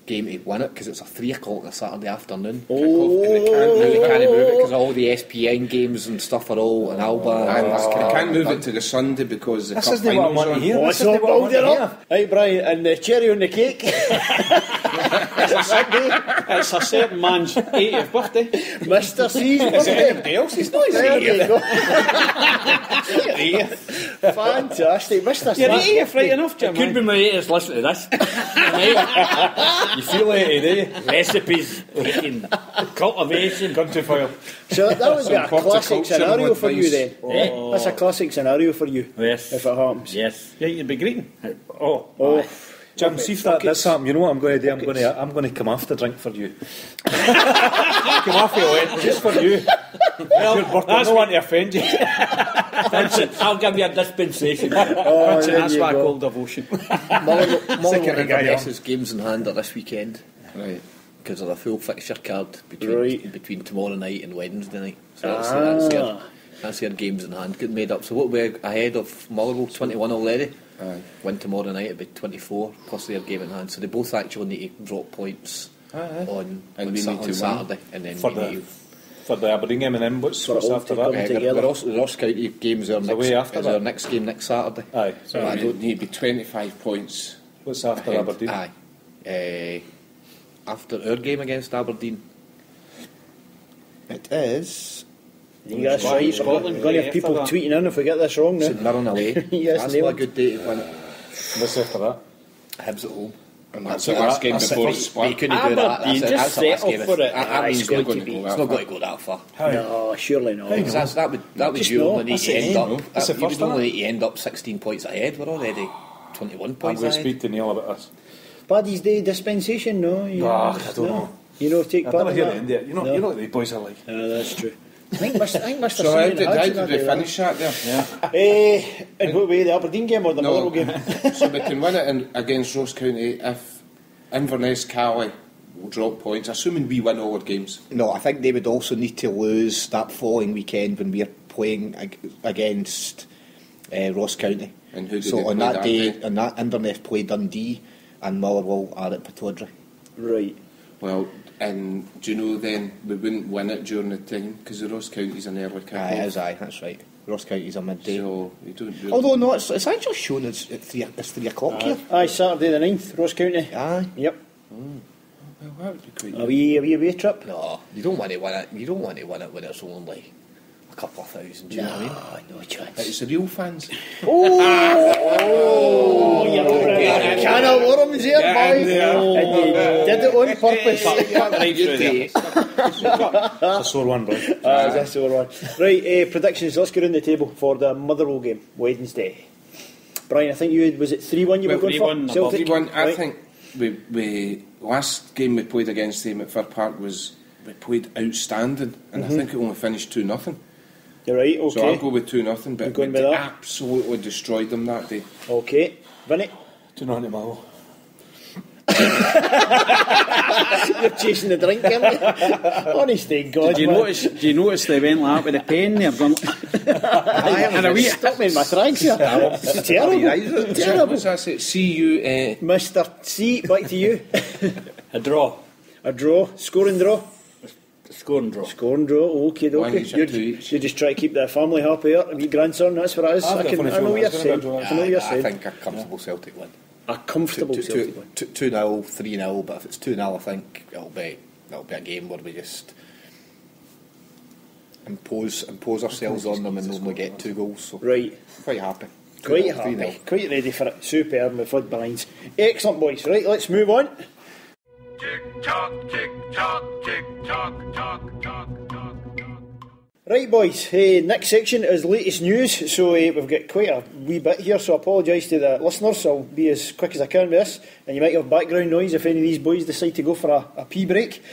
F: game to win it because it's a 3 o'clock on a Saturday afternoon.
C: Oh.
F: And they can't move it because all the SPN games and stuff are all in Alba.
D: I can't move it to the Sunday because the
G: This
D: cup
G: isn't what I
D: finals
G: want to
D: on.
G: hear.
C: What's
G: This isn't
C: up,
G: what I want to
C: build it
G: hear.
C: up? Right, Brian, and the cherry on the cake.
H: It's a certain man's 80th birthday.
C: Mr. C's
G: Is it anybody else's noise?
C: There you go. Fantastic. Mr.
H: You're
C: C.
H: 80th right enough, Jim.
E: Could be my 80th listening to this.
G: You feel it today.
E: Recipes, making, cultivation.
G: Country file.
C: So that would be a
D: Some
C: classic
D: horticultural
C: scenario for you
D: advice.
C: then. That's a classic scenario for you.
E: Yes.
C: If it happens.
E: Yes.
H: Yeah, you'd be greeting.
C: Oh.
G: Jim, see if that's happened. You know what I'm going to do? I'm going to come after drink for you. Come after you, just for you.
H: Well,
G: I don't want to offend you.
E: Vincent, I'll give you a dispensation.
C: Oh,
H: Vincent,
C: there
H: that's
C: you
H: what I
C: go.
H: call devotion.
F: Motherwell and Inverness's games in hand are this weekend.
D: Right.
F: Because of the full fixture card
C: Right.
F: between tomorrow night and Wednesday night. So that's their games in hand getting made up. So what we're ahead of Motherwell, 21 already.
D: Aye.
F: Win tomorrow night, it'll be 24 plus their game in hand. So they both actually need to drop points on
D: And we need to win.
F: Saturday, and then
G: For the Aberdeen game, and then what's after that?
F: the Ross County games are
G: away after
F: our
G: that.
F: next game next Saturday.
G: Aye.
D: So
F: I
D: we
F: don't
D: need to be 25 points.
G: What's after
D: ahead.
G: Aberdeen?
F: Aye. After our game against Aberdeen, it is.
C: You guys
H: Scotland,
C: right.
H: Scotland,
C: We're going to have people
H: after that.
C: tweeting in if we get this wrong now.
F: St Mirren away.
C: Yes,
F: That's
C: nailed.
F: not a good day to win it.
G: What's after that?
F: Hibs at home.
D: And that's the last game before it's
F: You
D: split.
F: couldn't do that.
E: Aberdeen,
F: That's
E: just
F: the last
E: settle
F: game.
E: for it.
F: That means
C: It's
F: you're
C: going
F: going
C: to be.
F: It's not going to go that far.
C: No, surely not.
F: Because that would
C: Just
F: you
C: no,
F: only need
C: that's
F: to
C: the
F: end
C: end.
F: up.
G: That's the
F: You
G: first
F: would only
G: one.
F: need to end up 16 points ahead. We're already 21
G: I'm
F: points
G: going to
F: ahead.
G: speak to Neil about this.
C: Paddy's Day dispensation? No. You
G: I don't know.
C: You know, take
G: I've
C: part
G: never
C: in
G: heard
C: that?
G: the end of it. You know what the boys are like.
C: That's true. I think Mr.
D: So how did
C: Simeon
D: we
C: had
D: finish that there?
C: in what way, the Aberdeen game or the
D: No.
C: Motherwell game?
D: So we can win it against Ross County if Inverness, Cali will drop points, assuming we win all our games.
F: No, I think they would also need to lose that following weekend when we're playing against Ross County.
D: And who do
F: So
D: they
F: on
D: play
F: that
D: that
F: day,
D: day?
F: on that Inverness play Dundee and Motherwell are at Pittodrie.
C: Right.
D: Well, and do you know then we wouldn't win it during the time because the Ross County's an early kick-off.
F: That's right. Ross County's a midday.
D: So you don't really...
F: Although no, it's actually shown it's 3 o'clock here.
C: Aye, Saturday the 9th, Ross County.
F: Aye.
C: Yep.
D: Well, that would be quite
C: A wee away trip.
F: No, you don't want to win it. You don't want to win it when it's only a couple of thousand. Do you know what I mean?
C: No chance.
D: It's the real fans.
C: Oh, you're over a can of worms here, boy. And you did it on purpose.
G: It's a sore one, bro.
C: That's the one. Right, predictions. Let's get on the table for the Motherwell game, Wednesday. Brian, I think was it 3-1 you were going
H: 3-1
C: for? Celtic?
D: 3-1. I
C: Right.
D: think we last game we played against them at Fir Park was we played outstanding, and I think it only finished 2-0.
C: You're right, okay.
D: So I'll go with 2-0,
C: You're
D: but
C: going
D: we
C: with that?
D: absolutely destroyed them that day.
C: Okay. Vinny?
G: Do you know Mallow?
C: You're chasing the drink, aren't you? Honest to God,
H: Do you notice they went like that with a pen there? Gone,
C: And a wee stop me in my tracks here. It's terrible. Terrible.
D: What's that say? C-U...
C: Mr. C, back to you.
E: A draw.
C: A draw. Score and draw.
E: Score and draw.
C: Score and draw. Okay,
D: One
C: okay.
D: each or two each.
C: You just try to keep the family happy here. A wee grandson, that's what it is.
G: I've
C: I
G: got a funny
C: know
G: feeling
C: what you're
G: it's gonna
C: saying.
G: be a draw.
C: I know what you're
F: I
C: saying.
F: think a comfortable Celtic win.
C: A comfortable Celtic win.
F: 2-0, 3-0, but if it's 2-0, I think it'll be a game where we just impose ourselves on them and only get 2 goals. So
C: Right.
F: quite happy.
C: Quite
F: 2-0,
C: happy.
F: 3-0.
C: Quite ready for it. Superb with flood blinds. Excellent, boys. Right, let's move on.
A: Tick tock, tick tock, tick tock, tock, tock, tock, tock.
C: Right, boys, next section is latest news, so we've got quite a wee bit here, so I apologise to the listeners. I'll be as quick as I can with this, and you might have background noise if any of these boys decide to go for a pee break.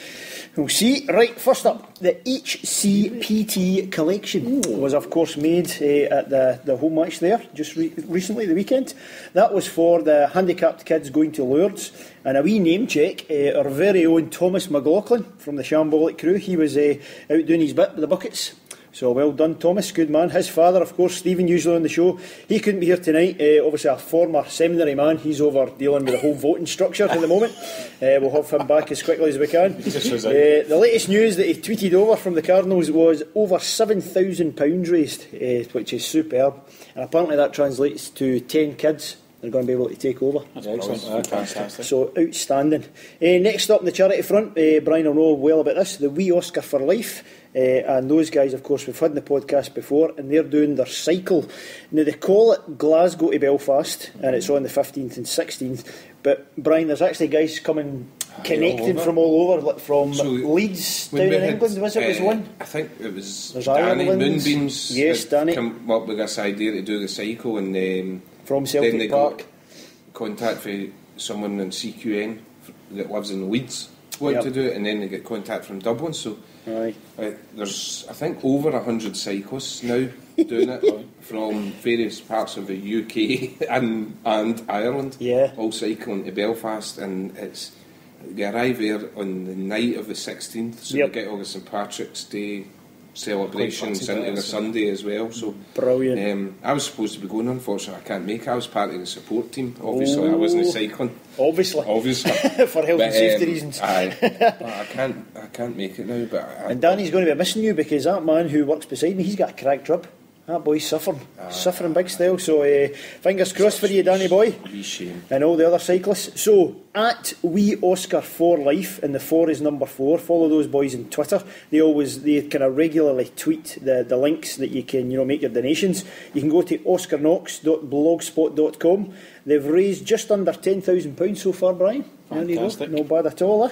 C: We'll see. Right, first up, the HCPT collection was of course made at the home match there, just recently, the weekend. That was for the handicapped kids going to Lourdes, and a wee name check, our very own Thomas McLaughlin from the Shambolic crew. He was out doing his bit with the buckets. So well done, Thomas, good man. His father, of course, Stephen, usually on the show, he couldn't be here tonight. Obviously a former seminary man, he's over dealing with the whole voting structure at the moment. We'll have him back as quickly as we can. The latest news that he tweeted over from the Cardinals was over £7,000 raised, which is superb. And apparently that translates to 10 kids they're going to be able to take over.
G: That's excellent. Fantastic.
C: So outstanding. Next up on the charity front, Brian will know well about this, the Wee Oscar for Life. And those guys, of course, we've had in the podcast before, and they're doing their cycle. Now, they call it Glasgow to Belfast, and it's on the 15th and 16th. But, Brian, there's actually guys coming, connecting from all over, like from Leeds down in England, was one?
D: I think it was
C: There's
D: Danny
C: Ireland.
D: Moonbeams.
C: Yes, Danny.
D: Come up with this idea to do the cycle, and
C: From
D: then
C: Celtic
D: they
C: Park.
D: got contact for someone in CQN that lives in Leeds wanted to do it, and then they get contact from Dublin. So
C: Aye.
D: there's, I think, over 100 cyclists now doing it from various parts of the UK and Ireland.
C: Yeah.
D: All cycling to Belfast, and they arrive there on the night of the 16th, so
C: Yep.
D: they get all the St Patrick's Day celebrations into the Sunday as well. So
C: brilliant.
D: I was supposed to be going, unfortunately I can't make it. I was part of the support team. Obviously I wasn't cycling.
C: Obviously.
D: For
C: health and safety reasons.
D: But I can't make it now. But
C: and Danny's going to be missing you, because that man who works beside me, he's got a cracked rib. That boy's suffering big style. So fingers crossed for you, Danny boy, and all the other cyclists. So at @WeOscar4Life, and the 4 is number 4. Follow those boys on Twitter. They kind of regularly tweet the links that you can make your donations. You can go to oscarknox.blogspot.com. They've raised just under £10,000 so far, Brian.
H: Fantastic.
C: No bad at all.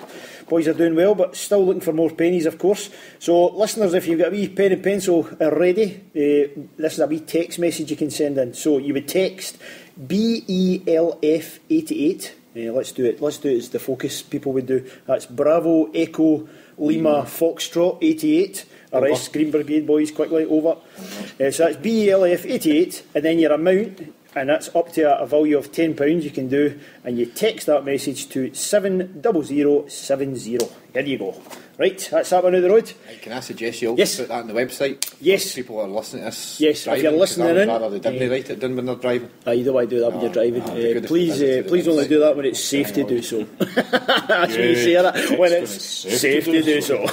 C: Boys are doing well, but still looking for more pennies, of course. So, listeners, if you've got a wee pen and pencil ready, this is a wee text message you can send in. So, you would text BELF88. Let's do it as the focus people would do. That's Bravo Echo Lima Foxtrot 88. Arrest Green Brigade boys quickly, over. So that's BELF88, and then your amount, and that's up to a value of £10 you can do, and you text that message to 70070. There you go. Right, that's that one out the road.
F: Right, can I suggest you also put that on the website?
C: Yes.
F: People are listening to this.
C: Yes,
F: driving,
C: if you're listening in.
F: Rather they didn't write it down when they're driving.
C: You don't want to do that when you're driving. Please only do that when it's safe to do so. That's when you say that, when it's safe to do so.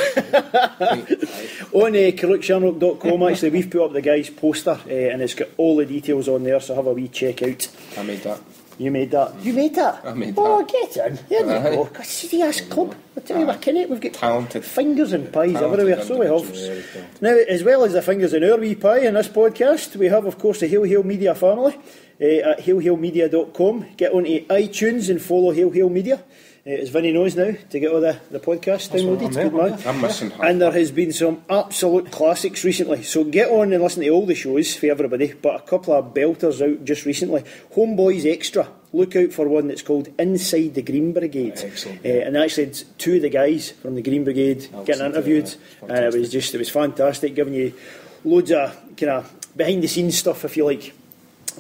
C: On CarlukeShamrock.com, actually, we've put up the guy's poster, and it's got all the details on there, so have a wee check out.
D: I made that.
C: You made that? You made that?
D: I made that.
C: Oh, get in. There you go. God, see the ass club. I tell you what, we've got
D: talented
C: fingers and pies everywhere, so we have. Now, as well as the fingers in our wee pie in this podcast, we have, of course, the Hail Hail Media family at hailhailmedia.com. Get onto iTunes and follow Hail Hail Media. As Vinny knows now, to get all the podcast downloaded. Good man.
D: I'm missing her.
C: And there has been some absolute classics recently. So get on and listen to all the shows for everybody, but a couple of belters out just recently. Homeboys Extra. Look out for one that's called Inside the Green Brigade.
G: Excellent.
C: And actually it's two of the guys from the Green Brigade getting interviewed. And it was fantastic, giving you loads of kind of behind the scenes stuff, if you like.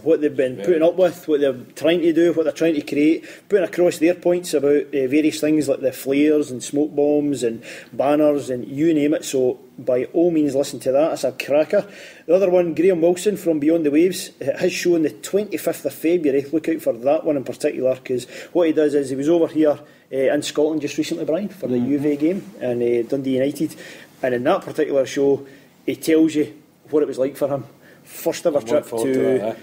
C: What they've been putting up with, what they're trying to do, what they're trying to create, putting across their points about various things like the flares and smoke bombs and banners and you name it. So by all means listen to that, it's a cracker. The other one, Graham Wilson from Beyond the Waves, his show on the 25th of February. Look out for that one in particular, because what he does is he was over here in Scotland just recently, Brian, for the Juve game and Dundee United, and in that particular show he tells you what it was like for him. First ever trip to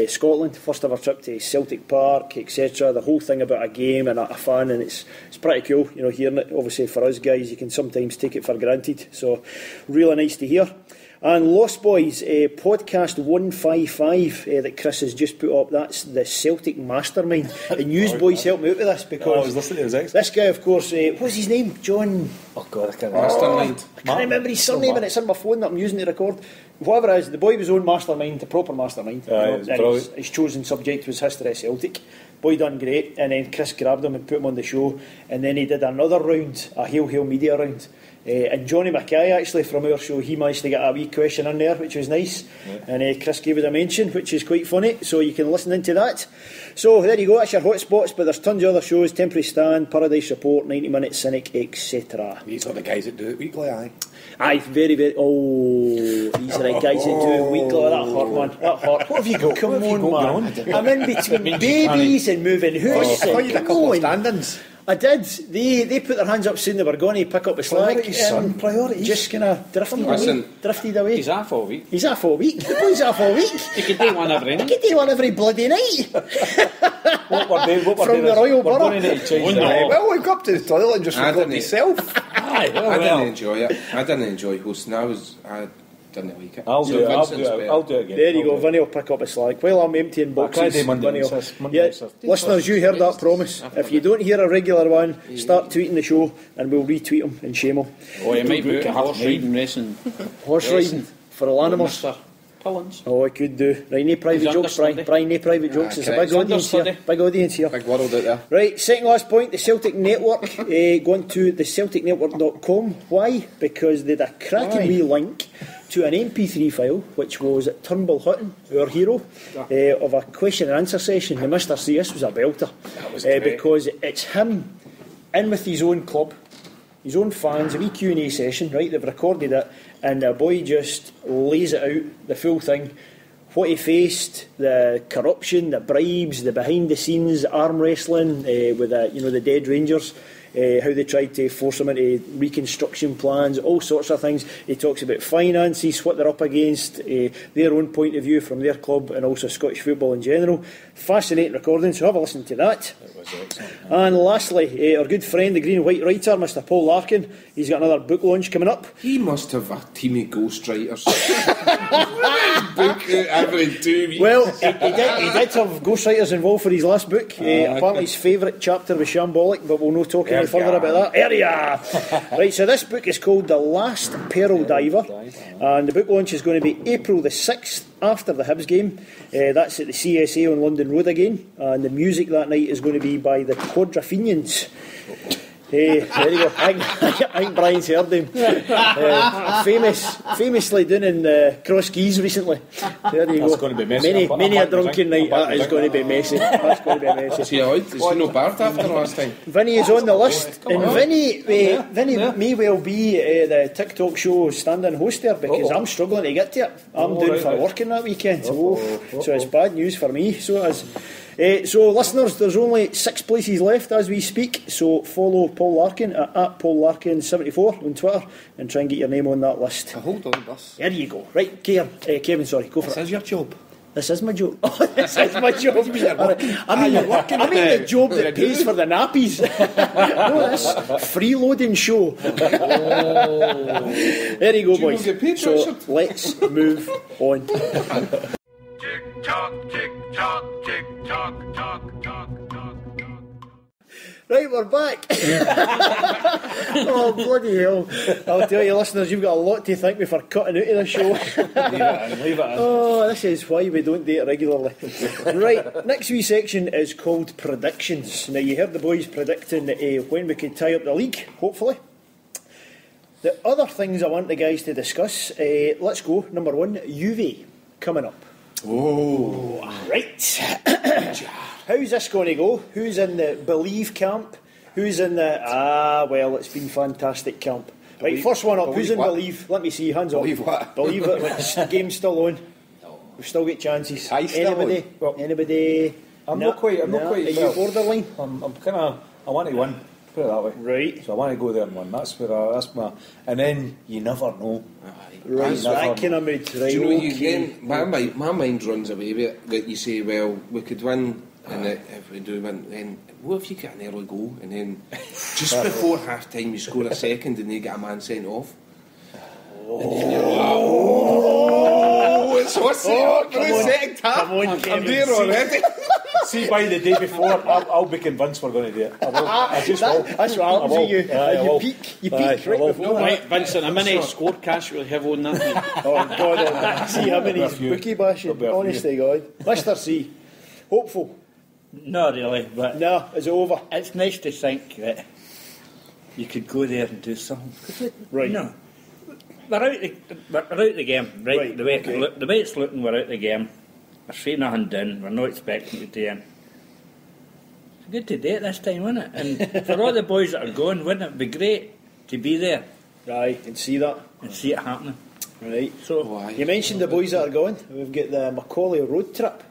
C: Scotland, first ever trip to Celtic Park, etc. The whole thing about a game and a fan, and it's pretty cool, hearing it. Obviously for us guys, you can sometimes take it for granted, so really nice to hear. And Lost Boys, podcast 155 that Chris has just put up, that's the Celtic Mastermind. And you boys help me out with this, because
G: I was listening to his
C: this guy, of course, what's his name? John...
G: Oh God, I can't
D: Mastermind.
C: I can't remember his surname, and it's in my phone that I'm using to record. Whatever it is, the boy was on Mastermind, the proper Mastermind. And his chosen subject was History of Celtic. Boy done great, and then Chris grabbed him and put him on the show, and then he did another round, a Hail Hail Media round. And Johnny Mackay, actually, from our show, he managed to get a wee question in there, which was nice. And Chris gave it a mention, which is quite funny, so you can listen into that. So there you go, that's your hotspots, but there's tons of other shows: Temporary Stand, Paradise Report, 90 Minute Cynic, etc.
F: These are the guys that do it weekly, aye.
C: Aye, very, very... Oh, these are the guys that do it weekly. That hurt, man. That hurt. What have you got? Come on, man. I'm in between babies and moving hoods.
F: I thought you had a couple of stand-ins.
C: I did. They put their hands up saying they were going to pick up the slack.
G: Priorities, son. Priorities.
C: Just kind of drifted away.
H: He's off all week.
C: He's off all week. The boy's off all week.
H: You could do one every night.
C: You could do one every bloody night.
G: What were
C: From the Royal Borough.
F: Well, we go up to the toilet and just record myself.
D: I didn't enjoy it. I didn't enjoy hosting. I didn't like it.
G: I'll do it again.
C: There you go, Vinny will pick up a slack. Well, I'm emptying boxes.
G: Monday.
C: Listeners, you heard that promise. If you don't hear a regular one, start tweeting the show and we'll retweet them and shame them.
H: Oh, you might book a horse riding racing.
C: Horse riding for all animals.
H: Pullins.
C: Oh, I could do. Right, no private jokes, Brian, no private jokes. It's a big audience here. Big audience here.
F: Big world out there.
C: Right, second last point, the Celtic Network. Going to thecelticnetwork.com. Why? Because they had a cracking wee link to an MP3 file, which was Turnbull Hutton, our hero, of a question and answer session. And Mr. CS was a belter.
G: That was great.
C: Because it's him in with his own club, his own fans, a wee Q&A session, right? They've recorded it, and the boy just lays it out, the full thing. What he faced, the corruption, the bribes, the behind-the-scenes arm wrestling with the dead Rangers, how they tried to force him into reconstruction plans, all sorts of things. He talks about finances, what they're up against, their own point of view from their club, and also Scottish football in general. Fascinating recording, so have a listen to that.
G: It was excellent.
C: And lastly, our good friend, the green and white writer, Mr. Paul Larkin, he's got another book launch coming up.
D: He must have a team of ghostwriters. Book every 2 weeks.
C: Well, he did have ghostwriters involved for his last book. Apparently his favourite chapter was shambolic, but we'll no talk any further about that. There you are. Right, so this book is called The Last Pearl Diver, and the book launch is going to be April the 6th, after the Hibs game. That's at the CSA on London Road again, and the music that night is going to be by the Quadrophenians. There you go. I think Brian's heard him. Famously doing in Cross Keys recently. There you
G: That's
C: go.
G: going to be messy.
C: Many a drunken night. That is going to be messy. That's going to be messy.
D: Is he allowed? Is he no barred after last time?
C: Vinny is on the list, and Vinny may well be the Tic Talk show stand-in host there, because I'm struggling to get to it. I'm doing for working that weekend, so it's bad news for me. So it is. So listeners, there's only 6 places left as we speak, so follow Paul Larkin at Paul Larkin74 on Twitter and try and get your name on that list.
F: Hold on, boss.
C: There you go. Right, Kevin, sorry, go for
F: This
C: it.
F: is your job.
C: This is my job. Oh, this is my job. I mean the job that pays for the nappies. No, this freeloading show. There you go,
D: Do you
C: boys.
D: not get paid,
C: So
D: Richard?
C: let's move on.
A: Tick tock, tick tock, tick tock, tock, tock, tock, tock.
C: Right, we're back. Oh, bloody hell. I'll tell you, listeners, you've got a lot to thank me for cutting out of the show.
G: Leave it in.
C: Oh, this is why we don't do it regularly. Right, next wee section is called predictions. Now, you heard the boys predicting when we could tie up the league, hopefully. The other things I want the guys to discuss, let's go. Number 1, Juve coming up. Oh, right. How's this going to go? Who's in the believe camp? Who's in the well, it's been fantastic camp? Right, first one up. Who's in believe? Let me see. Hands up.
F: Believe what?
C: Believe it. The game's still on. We've still got chances.
F: Tie still
C: Anybody?
F: on?
G: Well,
C: Anybody?
G: I'm not quite.
C: Are you borderline?
G: I'm kind of. I want to win. Put it that way.
C: Right.
G: So I want to go there and win. That's where. That's my. And then you never know.
C: Right.
G: That's
C: That
G: never-
C: kind of mood. Right.
D: Do you know you
C: okay.
D: again? My mind runs away with it. That you say, well, we could win, and if we do win, then what if you get an early goal, and then just before half time you score a second, and you get a man sent off? Oh, it's what's up for the second half.
C: Come on,
D: I'm
C: Kevin.
D: there already.
G: See, by the day before, I'll be convinced we're going to do it. I will. I just will.
C: That's what happens
G: I
C: with you.
G: will. Aye, I
C: You
G: will.
C: peak
G: Aye,
C: right
G: I will.
C: before.
H: Right, Vincent, a mini score cash will have on that.
C: Oh God! See him in his
G: few.
C: bookie bashing.
G: There'll be a
C: Honest to God, Mr. C, hopeful.
E: Not really, but
C: Nah, is it over?
E: it's nice to think that you could go there and do something.
C: Right.
E: No. We're out the game, right?
C: Right,
E: The way,
C: okay.
E: the way it's looking, we're out the game. We're 3-0 down. We're not expecting to do it. It's good to do it this time, isn't it? And for all the boys that are going, wouldn't it be great to be there
C: Aye, can see that.
E: and see it happening?
C: Right.
E: So,
D: Why?
C: You mentioned the boys that are going. We've got the Macaulay road trip.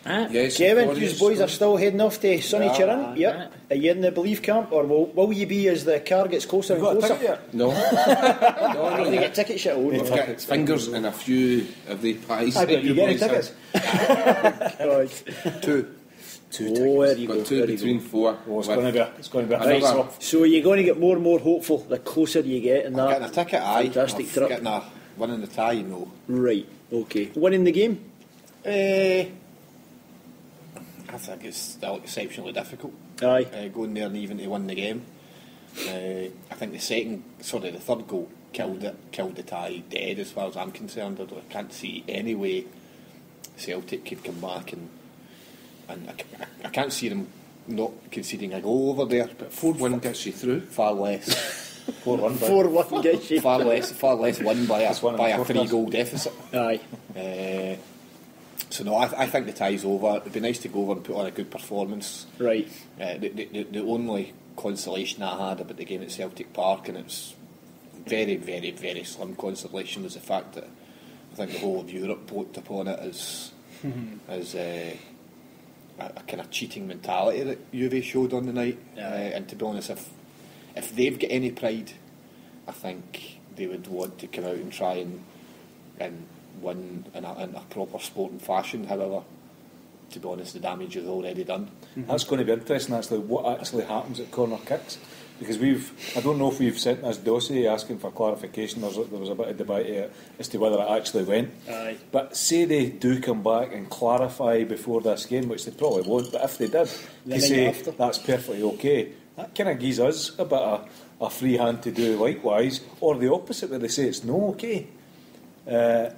D: Yes,
C: Kevin,
D: of course,
C: whose boys are still heading off to sunny Chirin. Yep.
E: right.
C: Are you in the belief camp, or will you be as the car gets closer and
G: Got a
C: closer?
G: ticket yet?
D: No,
C: Are you get ticket shit?
D: I've got fingers and a few of the pies.
G: Aye, but you get any tickets?
C: God.
F: Two.
C: Oh, there you go.
D: Got two
C: there you
D: between
C: go.
D: four.
G: Oh, it's going to be a
D: Another-
G: nice off.
C: So you're going to get more and more hopeful the closer you get in
F: I'm
C: that
F: getting a ticket, aye.
C: fantastic
F: I'm
C: trip.
F: getting a winning the tie, no.
C: Right. Okay. Winning the game.
F: I think it's still exceptionally difficult.
C: Aye.
F: Going there and even to win the game. I think the third goal killed the tie dead as far as I'm concerned. I can't see any way Celtic could come back and I can't see them not conceding a goal over there. But
D: 4-1 gets you through.
F: far less,
G: 4-1.
C: 4-1 gets you.
F: far less win by
G: That's one of the
F: a
G: forecasts.
F: 3-goal deficit.
C: Aye.
F: So no, I think the tie's over. It'd be nice to go over and put on a good performance.
C: Right.
F: The only consolation I had about the game at Celtic Park, and it's very, very, very slim consolation, was the fact that I think the whole of Europe looked upon it as a kind of cheating mentality that Juve showed on the night. And to be honest, if they've got any pride, I think they would want to come out and try and win in a proper sporting fashion. However, to be honest, the damage is already done.
G: That's going to be interesting, actually, what actually happens at corner kicks. Because I don't know if we've sent this dossier asking for clarification. There was a bit of debate as to whether it actually went.
C: Aye.
G: But say they do come back and clarify before this game, which they probably won't, but if they did, to say that's perfectly okay, that kind of gives us a bit of a free hand to do likewise, or the opposite, where they say it's no okay.
C: But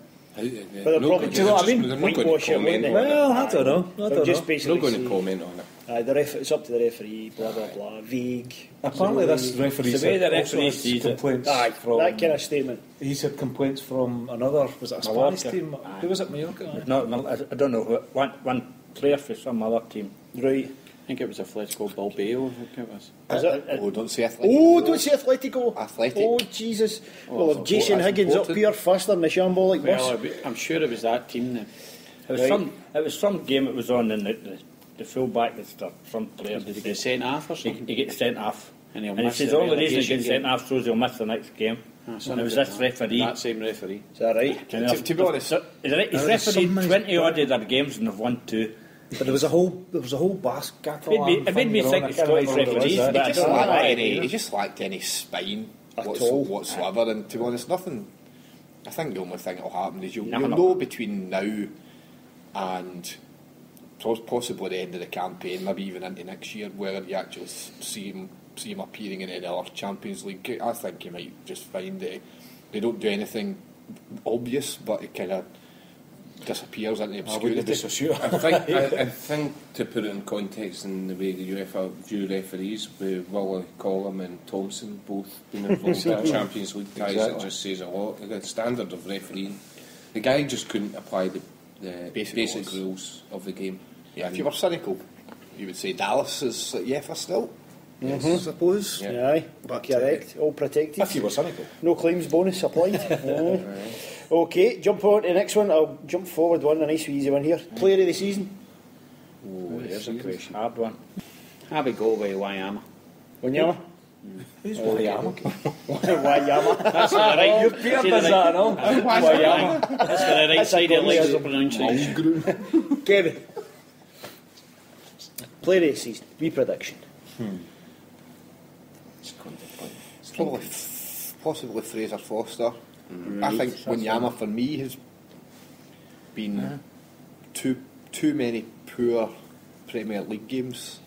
C: they're probably, do you know what I mean? Whitewash it, wouldn't they?
G: Well, I don't know.
C: They're just
D: They're
C: basically
D: not going to
C: say,
D: comment on it.
C: it's up to the referee, blah blah blah, vague.
G: Apparently this referee
E: It's the way
G: said
E: the
G: also
E: referee
G: had
E: sees it.
G: complaints
C: Aye,
G: from...
C: that kind of statement.
G: He said complaints from another, was it a Spanish
E: Mallorca.
G: team? Who was it, Mallorca?
E: No, I don't know. One player for some other team.
C: Right.
H: I think it was a place called Bilbao, I think it was.
C: Is it?
F: Oh, don't say Atletico.
C: Oh, don't say Atletico.
F: Athletic.
C: Oh, Jesus. Well, if
F: that's
C: Jason
F: important.
C: Higgins up here faster than the shambolic
H: Well,
C: bus.
H: I'm sure it was that team then.
E: It was some game it was on, and the full-back that's the front player.
H: Did he get sent off or something?
E: He gets sent off.
H: And he'll
E: And he
H: miss
E: says
H: the
E: the only reason he
H: relegation
E: gets
H: game.
E: sent off shows he'll miss the next game. And it was this referee.
H: That same referee.
C: Is that right?
F: To be honest,
E: He's refereed 20 odd of their games and they've won 2.
G: But there was a whole basket.
E: It made me think of Scottish referees, but I don't know why.
F: he just lacked any spine
C: At all.
F: whatsoever. And to be honest, nothing. I think the only thing that'll happen is you'll
E: Never know.
F: know between now and possibly the end of the campaign, maybe even into next year, whether you actually see him appearing in any other Champions League. I think you might just find that they don't do anything obvious, but it kind of disappears into
G: I wouldn't be
F: obscurity.
G: so sure.
D: I think to put it in context in the way the UEFA view referees, with Willie Collum and Thompson both being involved in Champions League ties,
G: Exactly.
D: it just says a lot. The standard of refereeing, the guy just couldn't apply the basic rules of the game.
F: Yeah, if you were cynical, you would say Dallas is at UEFA still. Yes, I suppose.
D: Yeah.
C: Aye,
F: But,
C: correct. All protected.
G: If you were cynical.
C: No claims bonus applied. Okay, jump on to the next one. I'll jump forward one, a nice easy one here. Player of the season?
H: Oh, there's a question.
E: Hard one.
H: Have a go with Wanyama.
C: Wanyama?
G: Who's Wanyama?
C: Wanyama.
H: That's the right.
G: Your beard does that, no?
H: Wanyama. That's the right side of the legs of pronunciation.
C: Kevin. Player of the season. Prediction.
F: Probably, possibly Fraser Foster. I think Wanyama for me has been too many poor Premier League games,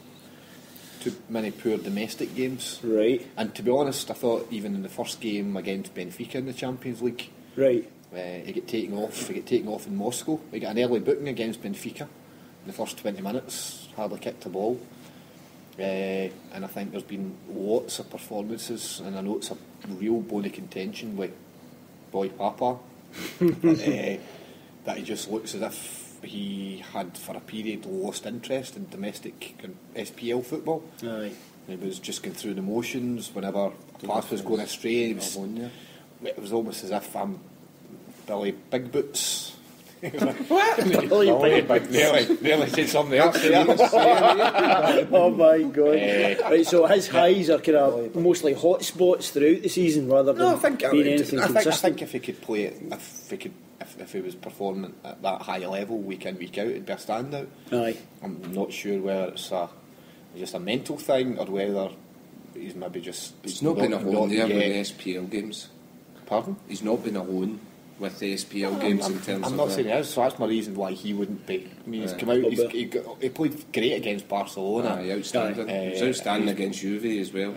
F: too many poor domestic games.
C: Right.
F: And to be honest, I thought even in the first game against Benfica in the Champions League,
C: Right.
F: he got taken off. He got taken off in Moscow. He got an early booking against Benfica in the first 20 minutes. Hardly kicked a ball. And I think there's been lots of performances, and I know it's a real bone of contention with Boy Papa, that he just looks as if he had for a period lost interest in domestic and SPL football.
C: Aye.
F: He was just going through the motions whenever a pass was going astray. It was almost as if I'm Billy Big Boots.
C: Billy Big Boots.
F: Nearly said something else.
C: Oh my God. Right, so his highs are kind of mostly hot spots throughout the season rather than
F: No, I think
C: being anything
F: I
C: consistent.
F: think if he could play it, if he was performing at that high level week in week out, it'd be a standout.
C: Aye.
F: I'm not sure whether it's just a mental thing or whether he's maybe just.
D: He's not been alone there
F: yet.
D: with the SPL games.
F: Pardon?
D: He's not been alone with the SPL games in terms of.
F: I'm not saying he is, so that's my reason why he wouldn't be. I mean, he's come out. He played great against Barcelona.
D: Outstanding. He was outstanding against Juve as well.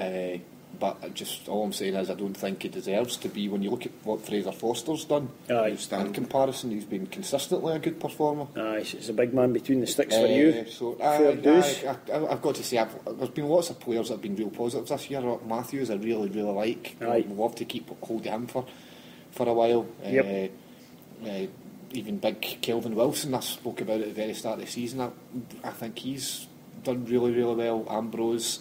F: But just all I'm saying is I don't think he deserves to be. When you look at what Fraser Foster's done,
C: Aye.
F: in comparison, he's been consistently a good performer.
C: Aye, so it's a big man between the sticks for you.
F: So
C: Fair dues.
F: I've got to say, there's been lots of players that have been real positives this year. Matthews, I really like.
C: Aye.
F: I'd love to keep hold of him for a while.
C: Yep.
F: even big Kelvin Wilson, I spoke about it at the very start of the season. I think he's done really, really well. Ambrose.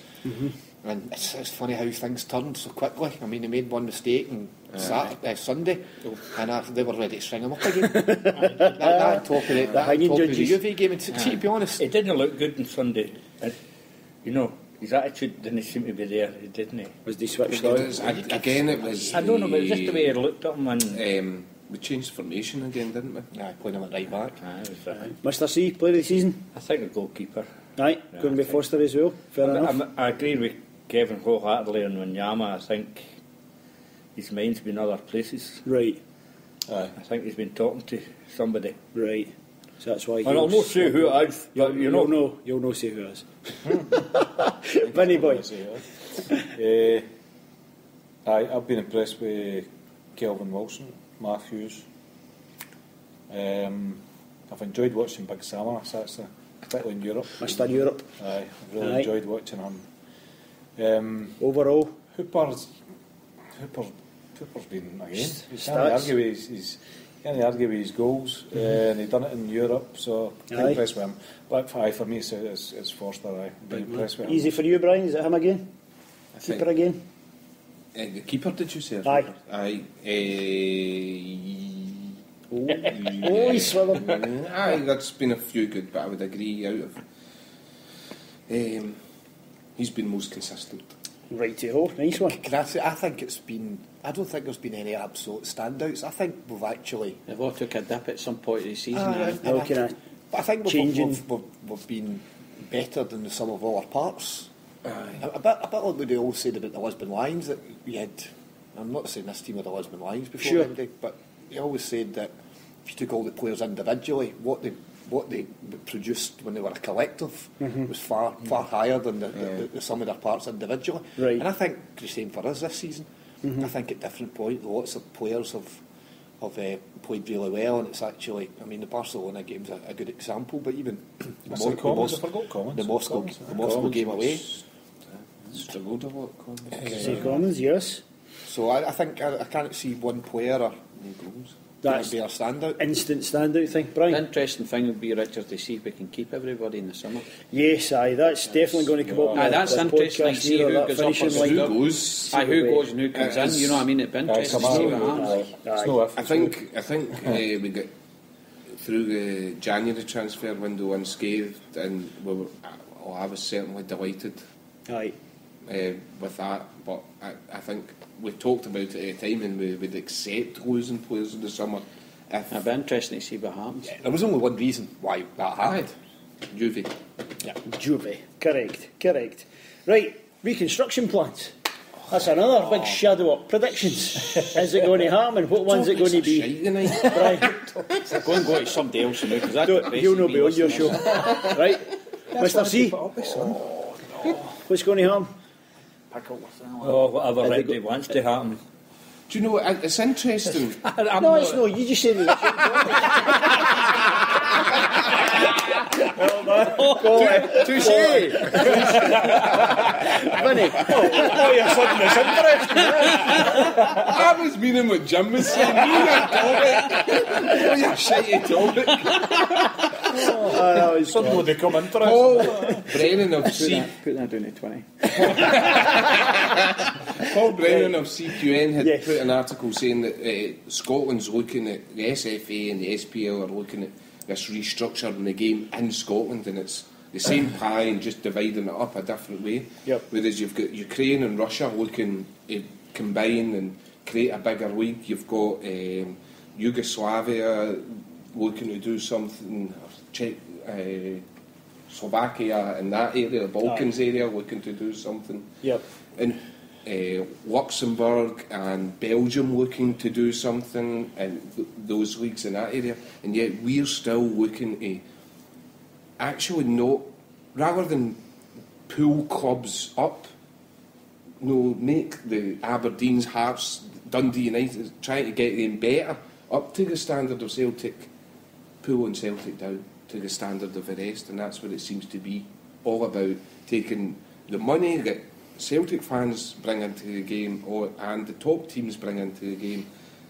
F: And it's funny how things turned so quickly. I mean, he made one mistake on Sunday, and they were ready to string him up again. that top of the UV game. And to be honest,
E: he didn't look good on Sunday. You know, his attitude didn't seem to be there, didn't he?
C: Was he switched on?
D: Again, it was.
E: I don't know, but it was just the way he looked at him. And
D: we changed formation again, didn't we?
F: yeah, playing him at right back.
C: Mr. C, player of the season?
E: I think the goalkeeper.
C: Aye, going to be Foster as well. Fair enough.
E: I agree with Kevin wholeheartedly on Wanyama. I think his mind's been other places.
C: Right.
G: Aye.
E: I think he's been talking to somebody.
C: Right. So that's why.
E: And I'll not say who it is, but
C: you'll know say who it is. Vinny boy.
G: I've been impressed with Kelvin Wilson, Matthews. I've enjoyed watching Big Sama, particularly in Europe.
C: Mr. Europe.
G: I've really enjoyed watching him.
C: Overall,
G: Hooper's been again. You can't argue with his goals, and he done it in Europe. So I'm impressed with him. Black five for me is Forster. I've been impressed with him.
C: Easy for you, Brian. Is it him again? Keeper again.
D: The keeper, did you say?
C: Aye.
D: Aye.
C: He's swimming.
D: Aye, that's been a few good, but I would agree out of. He's been most consistent.
C: Righty-ho, nice one.
F: Can I say, I think it's been. I don't think there's been any absolute standouts. I think we've actually.
H: They've all took a dip at some point of the season.
F: But I think we've been better than the sum of all our parts. A bit like what they always said about the Lisbon Lions, that we had. I'm not saying this team were the Lisbon Lions before,
C: sure.
F: But they always said that if you took all the players individually, what they produced when they were a collective was far higher than the sum of their parts individually.
C: Right.
F: And I think the same for us this season. I think at different points, lots of players have played really well, and it's actually, I mean, the Barcelona game's a good example, but even the Moscow game away.
D: Struggled a lot,
C: Commons, yes.
F: So I think I can't see one player or goals.
C: That's
F: be a standout.
C: Instant standout thing, Brian.
H: The interesting thing would be, Richard, to see if we can keep everybody in the summer.
C: Yes, that's definitely going to come up.
H: That's interesting. See who goes up and
D: who goes.
H: Who goes and who comes in. You know what I mean? It'd be interesting to see what happens.
D: I think we got through the January transfer window unscathed, and I was certainly delighted.
C: Aye.
D: With that, but I think we talked about it at the time, and we would accept losing players in the summer.
H: It'd be interesting to see what happens.
F: Yeah, there was only one reason why that happened.
D: Juve.
C: Yeah, Juve. Correct. Right, reconstruction plans. That's another big shadow up. Predictions. Is it going to happen, and what one's it going to be? Right.
H: Go and go to somebody else now, because
C: he'll not be on your show. Right, Mr. C. What's going to happen?
E: Whatever Randy wants to happen.
D: Do you know what? It's interesting.
C: No, it's no. You just said it. Touché. Vinny. You're suddenly interested.
D: I was meaning what Jim was saying. You're shitty topic.
C: That was
G: suddenly become interesting.
D: Paul Brennan of
H: Put that down to 20.
D: Paul Brennan of CQN had put an article saying that Scotland's looking at the SFA and the SPL are looking at this restructuring the game in Scotland, and it's the same pie and just dividing it up a different way.
C: Yep.
D: Whereas you've got Ukraine and Russia looking to combine and create a bigger league. You've got Yugoslavia looking to do something, Slovakia in that area, the Balkans area looking to do something.
C: Yep.
D: And Luxembourg and Belgium looking to do something in those leagues in that area, and yet we're still looking to actually not, rather than pull clubs up, make the Aberdeens, Hearts, Dundee United, trying to get them better up to the standard of Celtic, pulling Celtic down to the standard of the rest, and that's what it seems to be all about, taking the money that Celtic fans bring into the game, and the top teams bring into the game,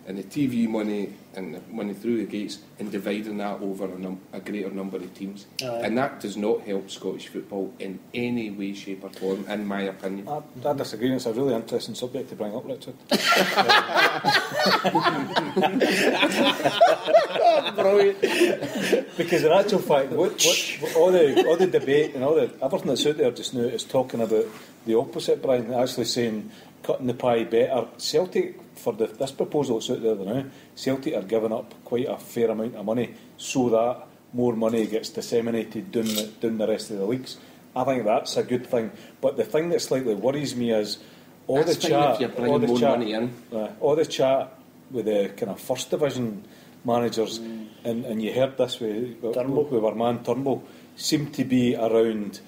D: and the TV money and the money through the gates and dividing that over a greater number of teams. And that does not help Scottish football in any way, shape or form, in my opinion.
G: I disagree. It's a really interesting subject to bring up, Richard.
C: Brilliant.
G: Because in actual fact, what all the debate and everything that's out there just now is talking about the opposite, Brian, actually saying cutting the pie better. Celtic, for this proposal that's out there now, Celtic are giving up quite a fair amount of money so that more money gets disseminated down the rest of the leagues. I think that's a good thing. But the thing that slightly worries me is all the chat with the kind of first division managers, and you heard this with our man Turnbull, seemed to be around,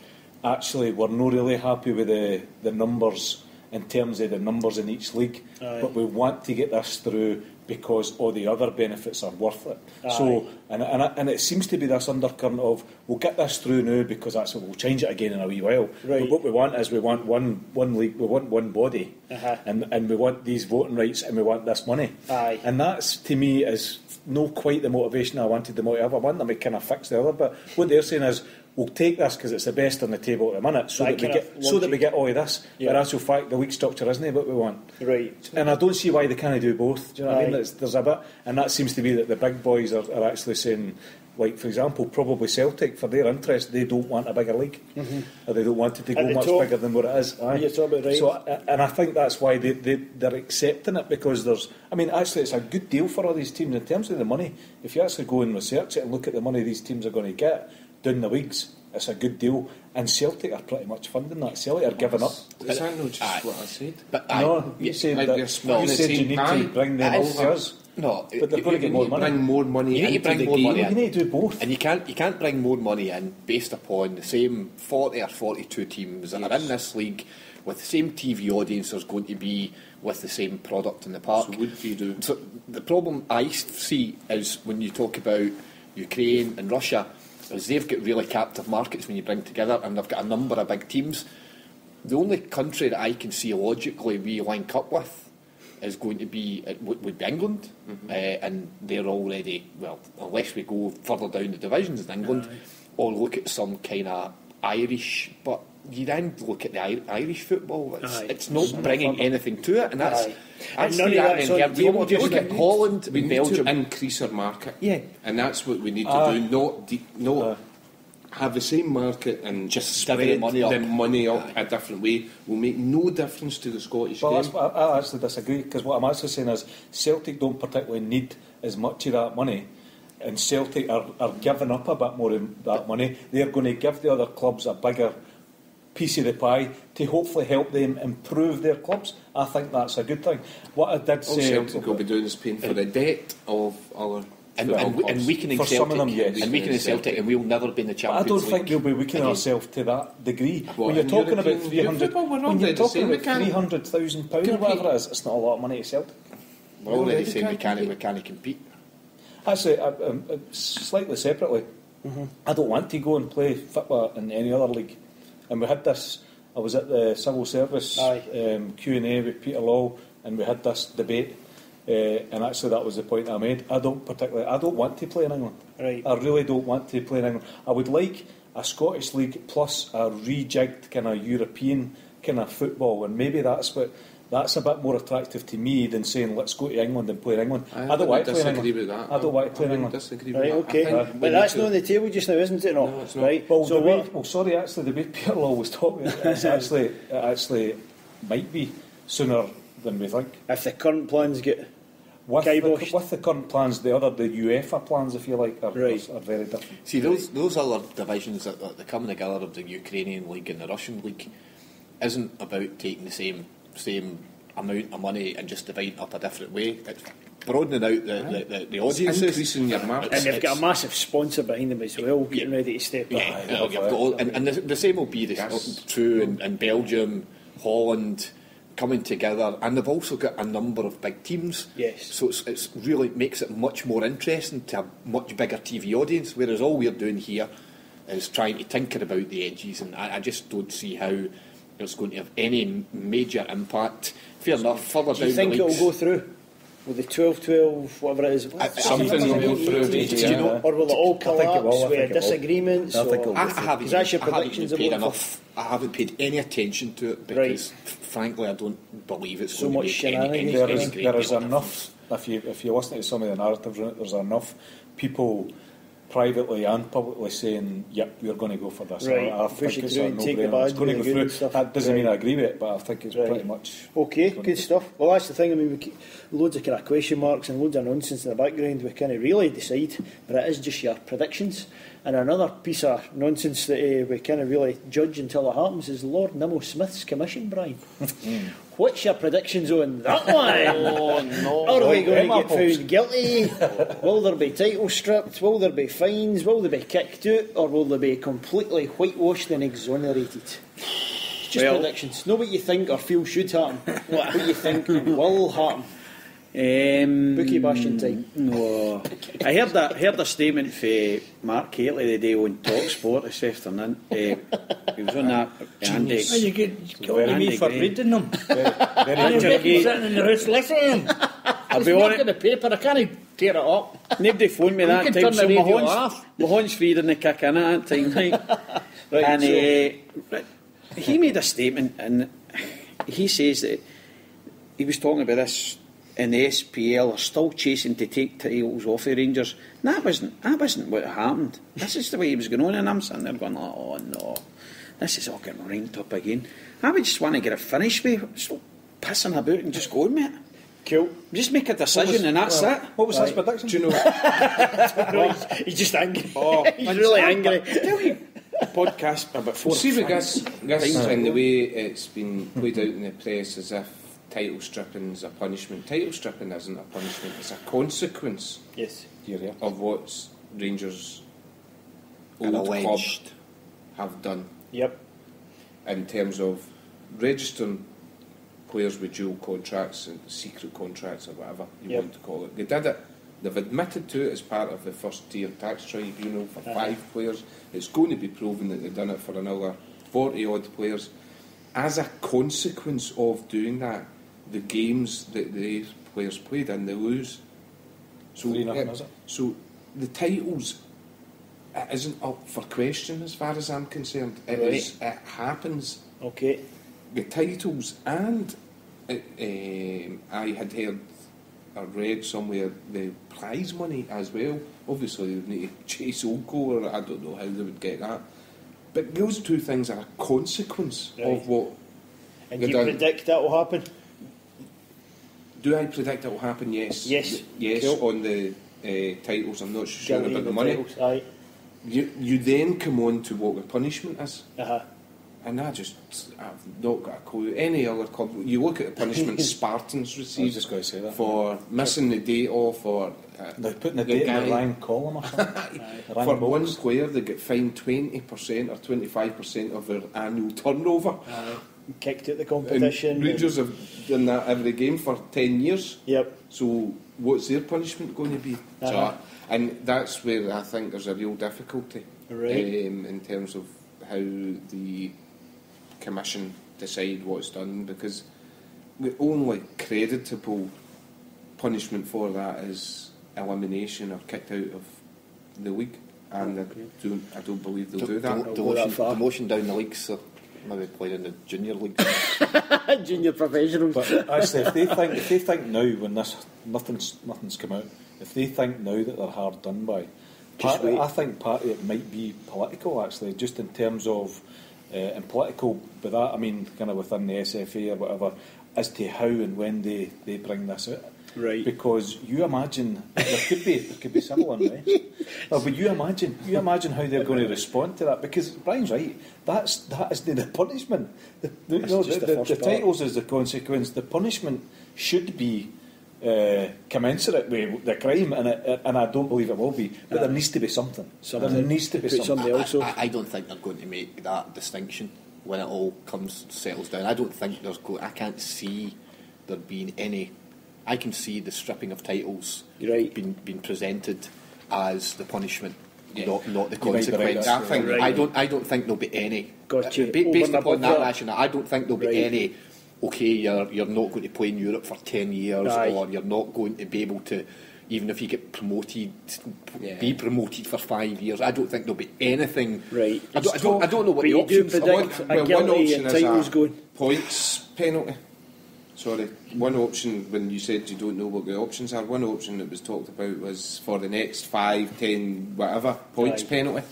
G: actually we're not really happy with the numbers in terms of the numbers in each league, but we want to get this through because all the other benefits are worth it. So, and it seems to be this undercurrent of, we'll get this through now because that's we'll change it again in a wee while. But what we want is we want one league, we want one body, and we want these voting rights, and we want this money. And that's, to me, is not quite the motivation I wanted them all to have. I want them to kind of fix the other bit. What they're saying is, we'll take this because it's the best on the table at the minute, so that we get all of this. But in actual fact, the league structure isn't what we want. And I don't see why they can't do both. Do you know what I mean? There's a bit, and that seems to be that the big boys are actually saying, like for example, probably Celtic, for their interest, they don't want a bigger league, or they don't want it to go much bigger than what it is. So, and I think that's why they're accepting it, because actually it's a good deal for all these teams in terms of the money. If you actually go and research it and look at the money these teams are going to get down the leagues, it's a good deal, and Celtic are pretty much funding that. Celtic are giving up.
D: Is that not just what I said?
G: But no, you said that you need to bring them up to us.
F: No,
G: but they're going to get more money.
D: Bring more money.
F: You need to bring more money in.
G: You need to do both,
F: and you can't bring more money in based upon the same 40 or 42 teams that are in this league with the same TV audience there's going to be with the same product in the park.
D: So what do you do?
F: So the problem I see is when you talk about Ukraine and Russia, is they've got really captive markets when you bring together, and they've got a number of big teams. The only country that I can see logically we link up with is going to be would be England, and they're already, well, unless we go further down the divisions in England, or look at some kind of Irish, but you then look at the Irish football, it's not bringing anything to it, and that's none of that. You look at Holland,
D: we need
F: Belgium,
D: to increase our market, and that's what we need to do. Not have the same market and
F: just
D: spread the money up a different way. Will make no difference to the Scottish game.
G: I actually disagree, because what I'm actually saying is Celtic don't particularly need as much of that money, and Celtic are giving up a bit more of that money. They're going to give the other clubs a bigger piece of the pie to hopefully help them improve their clubs. I think that's a good thing. What I did say,
D: Celtic will be doing is paying for the debt of our
F: and weakening
G: for
F: Celtic,
G: some of them, yes.
F: and weakening Celtic, and we'll never be in the Champions
G: League. I don't
F: League
G: think we'll be weakening ourselves to that degree.
D: When
G: you're talking about £300,000 or whatever it is, it's not a lot of money to Celtic.
F: We're already saying we can't compete.
G: Actually, slightly separately, I don't want to go and play football in any other league. And we had this, I was at the civil service Q&A with Peter Law, and we had this debate, and actually that was the point I made. I don't want to play in England. I really don't want to play in England. I would like a Scottish league plus a rejigged kind of European kind of football, and maybe that's a bit more attractive to me than saying let's go to England and play in England. I don't want to play in England. I don't want to play in England.
C: But that's not on the table just now, isn't it?
G: No, it's not. Right. Well, sorry, actually, the way Peter Law was talking, it actually might be sooner than we think.
C: If the current plans get
G: with the current plans, the UEFA plans, if you like, are very different.
F: See, those other divisions that the coming together of the Ukrainian league and the Russian league isn't about taking the same amount of money and just dividing up a different way. It's broadening out the audiences,
D: increasing your market,
C: and they've got a massive sponsor behind them as well, getting ready to step up.
F: And the same will be true in Belgium, Holland, coming together, and they've also got a number of big teams.
C: Yes.
F: So it's really makes it much more interesting to a much bigger TV audience. Whereas all we're doing here is trying to tinker about the edges, and I just don't see how it's going to have any major impact. Fair enough, further down the leagues.
C: Do you think it will go through? Will the 12-12, whatever it is,
D: something will go through.
C: Do you know, or will it all collapse with disagreements?
F: I haven't
C: Is that your
F: even
C: predictions?
F: paid enough. I haven't paid any attention to it because, frankly, I don't believe it's
C: So
F: going to
C: much
F: be
C: shenanigans.
G: There is enough. If you listen to some of the narratives on it, there's enough people privately and publicly saying, "Yep, we're going to go for this."
C: Right.
G: I
C: Push
G: think
C: it
G: it's
C: through
G: a
C: and take the
G: no-brainer. It's
C: bad
G: going to
C: with
G: go
C: the good
G: through.
C: and stuff.
G: That doesn't
C: Right.
G: mean I agree with it, but I think it's
C: Right.
G: pretty much
C: Okay,
G: gonna
C: good
G: be-
C: stuff. Well, that's the thing. I mean, loads of kind of question marks and loads of nonsense in the background. We kind of really decide, but it is just your predictions. And another piece of nonsense that we kind of really judge until it happens is Lord Nimmo Smith's commission, Brian. What's your predictions on that one? Are we going to get found guilty? Will there be title stripped? Will there be fines? Will they be kicked out? Or will they be completely whitewashed and exonerated? It's just predictions. Not what you think or feel should happen. What you think will happen. Bookie bashing time.
H: No. I heard a statement from Mark Catley the day on Talk Sport this afternoon. He was on that. Andy.
E: You get calling me for
H: Gray.
E: reading them.
G: very
E: I'm
H: Gray.
E: sitting in the house listening.
H: I'll be
E: Look
H: honest.
E: at the paper, I can't tear it up.
H: Nobody phoned me that
E: can
H: time,
E: turn the
H: so
E: radio off.
H: my horns freed in the kick in at that time, right? And he made a statement, and he says that he was talking about this in the SPL are still chasing to take titles off the Rangers. And that wasn't what happened. This is the way he was going on, and I'm sitting there going, oh no, this is all getting ramped up again. I would just want to get it finished with, stop pissing about and just go on with it.
C: Cool.
H: Just make a decision and that's it.
G: What was his prediction?
D: Do you know?
C: He's just angry.
H: Oh,
C: He's really angry.
H: Tell you, podcast about 4
D: See, with
H: times.
D: this and the way it's been played out in the press as if title stripping is a punishment. Title stripping isn't a punishment, it's a consequence
C: Yes.
D: of what Rangers'
F: And
D: old club
F: alleged.
D: have done
C: Yep.
D: in terms of registering players with dual contracts and secret contracts or whatever you want to call it. They did it. They've admitted to it as part of the first tier tax tribunal for 5 players. It's going to be proven that they've done it for another 40 odd players. As a consequence of doing that, the games that the players played in, they lose. So,
G: 3-0, is it?
D: so the titles, it isn't up for question as far as I'm concerned. It happens.
C: Okay.
D: The titles, and I had heard or read somewhere the prize money as well. Obviously they need to chase Olco, or I don't know how they would get that, but those two things are a consequence of what
C: And
D: they've
C: you
D: done.
C: predict that will happen?
D: Do I predict it will happen? Yes.
C: Yes.
D: Cool. On the titles. I'm not sure
C: Guilty
D: about the
C: of
D: money.
C: titles, aye.
D: You then come on to what the punishment is.
C: Uh-huh.
D: And I've not got a clue. Any other club, you look at the punishment Spartans received
G: just going to say that.
D: for missing the day off, or
G: They're putting the date in the wrong column or something. The
D: for
G: wrong
D: one
G: box.
D: player, they get fined 20% or 25% of their annual turnover.
C: Kicked out the
D: And
C: competition.
D: Rangers have done that every game for 10 years.
C: Yep.
D: So what's their punishment going to be?
C: Uh-huh.
D: And that's where I think there's a real difficulty in terms of how the Commission decide what's done, because the only creditable punishment for that is elimination or kicked out of the league, and I don't believe they'll do that.
F: Demotion down the leagues, so maybe playing in the junior leagues.
C: Junior professionals.
G: But actually, if they think now, when nothing's come out, if they think now that they're hard done by, I think part of it might be political. Actually, just in terms of and political. With that, I mean, kind of within the SFA or whatever, as to how and when they bring this out.
C: Right.
G: Because you imagine there could be civil unrest. No, but you imagine how they're going to respond to that. Because Brian's right. That isn't the punishment. The titles is the consequence. The punishment should be commensurate with the crime, and I don't believe it will be. But there needs to be something. There needs to be something.
F: I don't think they're going to make that distinction when it all settles down. I don't think I can't see there being any. I can see the stripping of titles being presented as the punishment, not the consequence.
D: Right.
F: I don't think there'll be any.
C: Gotcha.
F: Based upon that rationale, I don't think there'll be any okay, you're not going to play in Europe for 10 years, or you're not going to be able to, even if you get promoted, be promoted for 5 years. I don't think there'll be anything.
C: Right.
F: I don't know what the options are.
D: One option is a
C: going.
D: points penalty. Sorry, one option, when you said you don't know what the options are, one option that was talked about was for the next 5, 10, whatever, points penalty.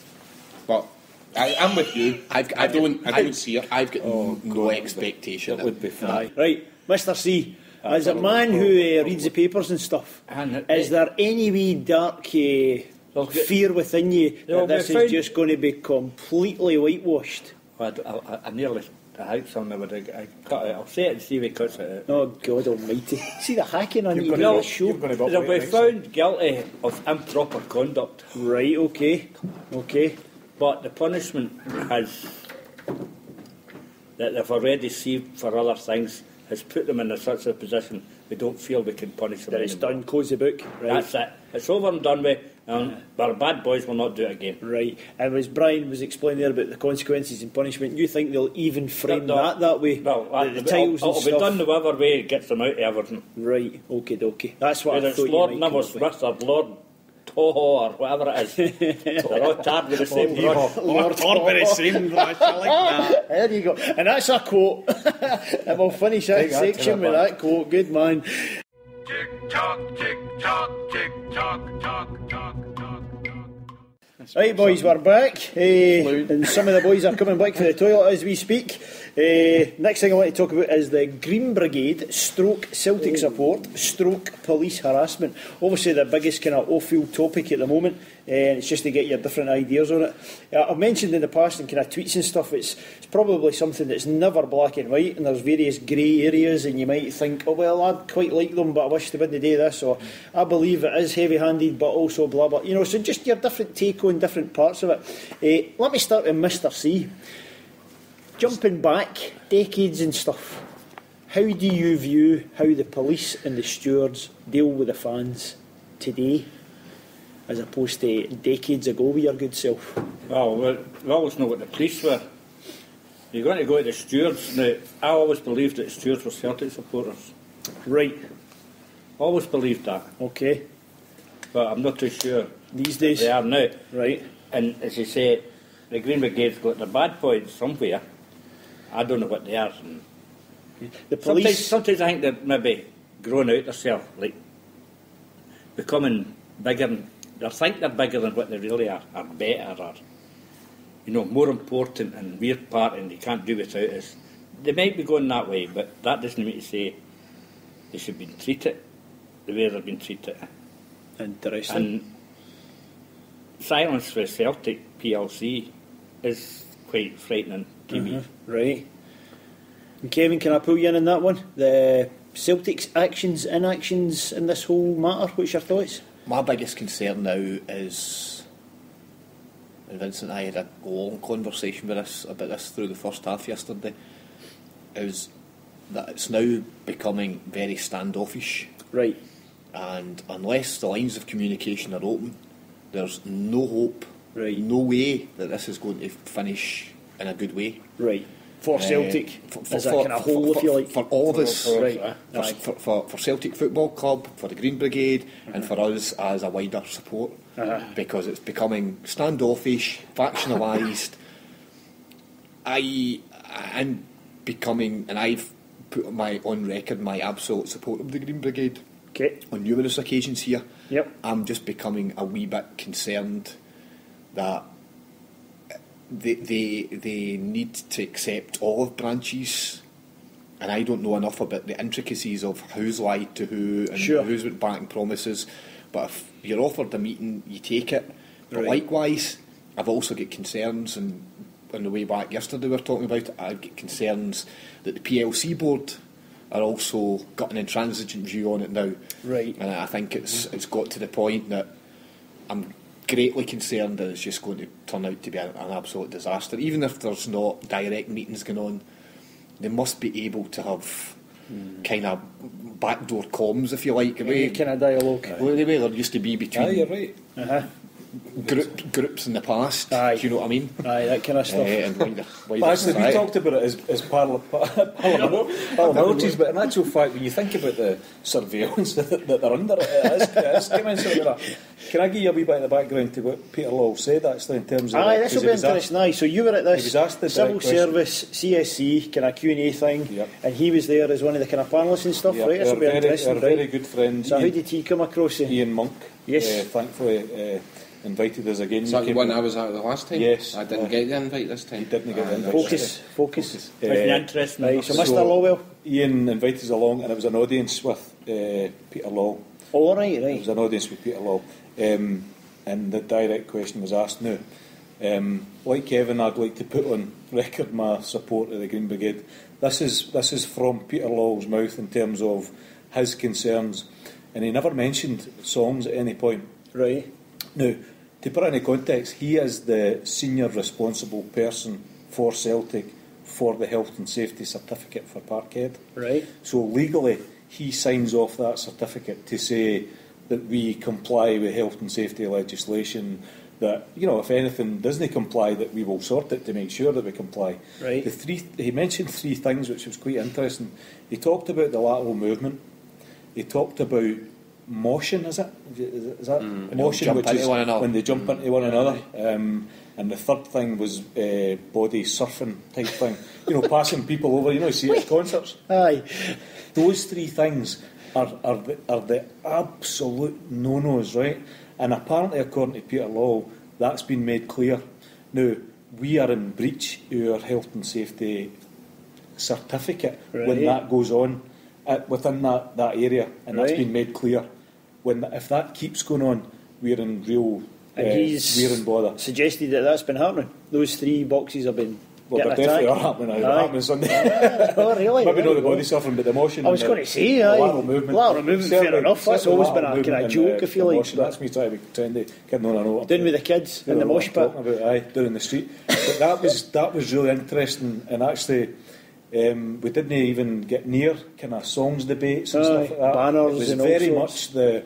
D: But I'm with you. I don't see it.
F: I've got no expectation.
E: It would be fine.
C: Right, Mr. C, as a man who reads the papers and stuff, is there any wee dark fear within you that this is just going to be completely whitewashed?
E: I nearly hate something would I cut it. I'll say it and see if he cuts it out.
C: Oh, God almighty. See the hacking on you
E: No,
C: this show?
E: they'll be found guilty of improper conduct.
C: Right, okay.
E: But the punishment that they've already received for other things has put them in such a position we don't feel we can punish them
C: That it's
E: anymore.
C: done, close the book. Right.
E: That's it. It's over and done with. Our bad boys will not do it again.
C: Right, and as Brian was explaining there about the consequences and punishment, you think they'll even frame that way?
E: Well,
C: the titles and
E: it'll
C: stuff.
E: be done whichever way it gets them out of Everton.
C: Right, okay. That's what
E: Whether
C: I
E: it's
C: thought
E: Lord
C: you might come up with.
E: Nibbles, Smith or Lord Toho or whatever it is. They're all tarred with the same brush.
C: Lord Torbury, same brush. I like that. There you go. And that's a quote. And we'll finish that section with that quote. Good man.
A: Tick tock, tick tock, tick tock, tock, tock, tock, tock.
C: Right, boys, we're back. And some of the boys are coming back from the toilet as we speak. Next thing I want to talk about is the Green Brigade stroke Celtic support stroke police harassment. Obviously the biggest kind of off-field topic at the moment, and it's just to get your different ideas on it. I've mentioned in the past in kind of tweets and stuff, it's probably something that's never black and white, and there's various grey areas, and you might think, oh well, I'd quite like them, but I wish they wouldn't do this, or I believe it is heavy-handed, but also blah blah. You know, so just your different take on different parts of it. Let me start with Mr. C. Jumping back decades and stuff, how do you view how the police and the stewards deal with the fans today as opposed to decades ago with your good self?
E: Well, we always know what the police were. You're going to go to the stewards. Now, I always believed that the stewards were Celtic supporters.
C: Right.
E: Always believed that.
C: Okay.
E: But I'm not too sure.
C: These days?
E: They are now.
C: Right.
E: And as you say, the Green Brigade's got their bad points somewhere. I don't know what they are.
C: The police...
E: Sometimes I think they're maybe growing out themselves, like becoming bigger. They think they're bigger than what they really are better, or more important, and we're part and they can't do without us. They might be going that way, but that doesn't mean to say they should be treated the way they've been treated.
C: Interesting.
E: And silence for Celtic PLC is quite frightening to me.
C: Right. And Kevin, can I pull you in on that one? The Celtic's actions, inactions in this whole matter, what's your thoughts?
F: My biggest concern now is, and Vincent and I had a long conversation about this through the first half yesterday, is that it's now becoming very standoffish.
C: Right.
F: And unless the lines of communication are open, there's no hope,
C: right,
F: no way that this is going to finish in a good way.
C: Right. For Celtic, as a kind of whole, if you like.
F: For all of us,
C: right.
F: For Celtic Football Club, for the Green Brigade, and for us as a wider support, because it's becoming standoffish, factionalised. I'm becoming, and I've put on record my absolute support of the Green Brigade.
C: Okay.
F: On numerous occasions here.
C: Yep.
F: I'm just becoming a wee bit concerned that they need to accept olive branches, and I don't know enough about the intricacies of who's lied to who and who's with backing promises, but if you're offered a meeting, you take it. But likewise, I've also got concerns, and on the way back yesterday we were talking about it, I've got concerns that the PLC board are also got an intransigent view on it now.
C: Right.
F: And I think it's got to the point that I'm greatly concerned that it's just going to turn out to be an absolute disaster. Even if there's not direct meetings going on, they must be able to have kind of backdoor comms, if you like.
C: Kind of dialogue.
F: The way there used to be between...
G: you're right.
F: groups in the past.
C: Aye.
F: Do you know what I mean?
C: Aye, that kind of stuff.
F: And wider
G: But actually, we
F: society.
G: talked about it as parliamentarians, but in actual fact, when you think about the surveillance that they're under, it is commensurate with that. Can I give you a wee bit of the background to what Peter Law said, actually, in terms of...
C: Aye, this will be interesting. Aye, so you were at
G: he was
C: this
G: asked the
C: civil
G: direct question.
C: service CSC kind of Q&A thing,
G: Yep.
C: and he was there as one of the kind of panellists and stuff,
G: Yeah,
C: right? This will be
G: our
C: interesting,
G: very
C: right?
G: good friend
C: So how
G: Ian,
C: did he come across it?
G: Ian Monk,
C: Yes.
G: thankfully invited us again.
D: Is that the
G: Came
D: one
G: out-
D: I was at the last time?
G: Yes.
D: I didn't get the invite this time.
G: He didn't get the invite.
C: Focus.
E: It was interesting.
C: Right, so Mr. Lawwell.
G: Ian invited us along, and it was an audience with Peter Law.
C: All right,
G: It
C: right.
G: was an audience with Peter Law, and the direct question was asked now. Like Kevin, I'd like to put on record my support of the Green Brigade. This is from Peter Law's mouth in terms of his concerns, and he never mentioned songs at any point.
C: Right.
G: Now, to put it into context, he is the senior responsible person for Celtic for the health and safety certificate for Parkhead.
C: Right.
G: So legally, he signs off that certificate to say that we comply with health and safety legislation, that, you know, if anything doesn't comply, that we will sort it to make sure that we comply.
C: Right.
G: He mentioned three things which was quite interesting. He talked about the lateral movement. He talked about motion, is that motion,
F: jump
G: which
F: into
G: is
F: one another.
G: when they jump into one another. And the third thing was body surfing type thing. You know, passing people over. You know, you see it at concerts.
C: Aye.
G: Those three things are the absolute no-nos, right? And apparently, according to Peter Law, that's been made clear. Now, we are in breach of our health and safety certificate when
C: Right.
G: that goes on within that area, and that's
C: Right.
G: been made clear. If that keeps going on, we're in real
C: And
G: we're in bother.
C: suggested that that's been happening. Those three boxes have been
G: Well, they
C: getting
G: definitely
C: attacked.
G: are happening.
C: Aye.
G: They're happening Sunday.
C: Oh, really?
G: Maybe
C: There
G: not
C: you
G: the
C: go.
G: body suffering, but the motion.
C: I was
G: and
C: going to say,
G: the
C: aye.
G: lateral movement.
C: Lateral movement, fair
G: Certainly-
C: enough. That's
G: certainly
C: always been
G: lateral
C: a kind of
G: movement
C: joke,
G: and,
C: if you
G: the
C: like.
G: motion. That's me trying to kidding on. I know.
C: Doing with the kids in the
G: what
C: mosh
G: I'm
C: pit.
G: talking about, aye, down in the street. But that was really interesting, and actually, we didn't even get near kind of songs debates and
C: Aye,
G: stuff like that.
C: banners
G: It was
C: and all
G: very
C: sorts.
G: much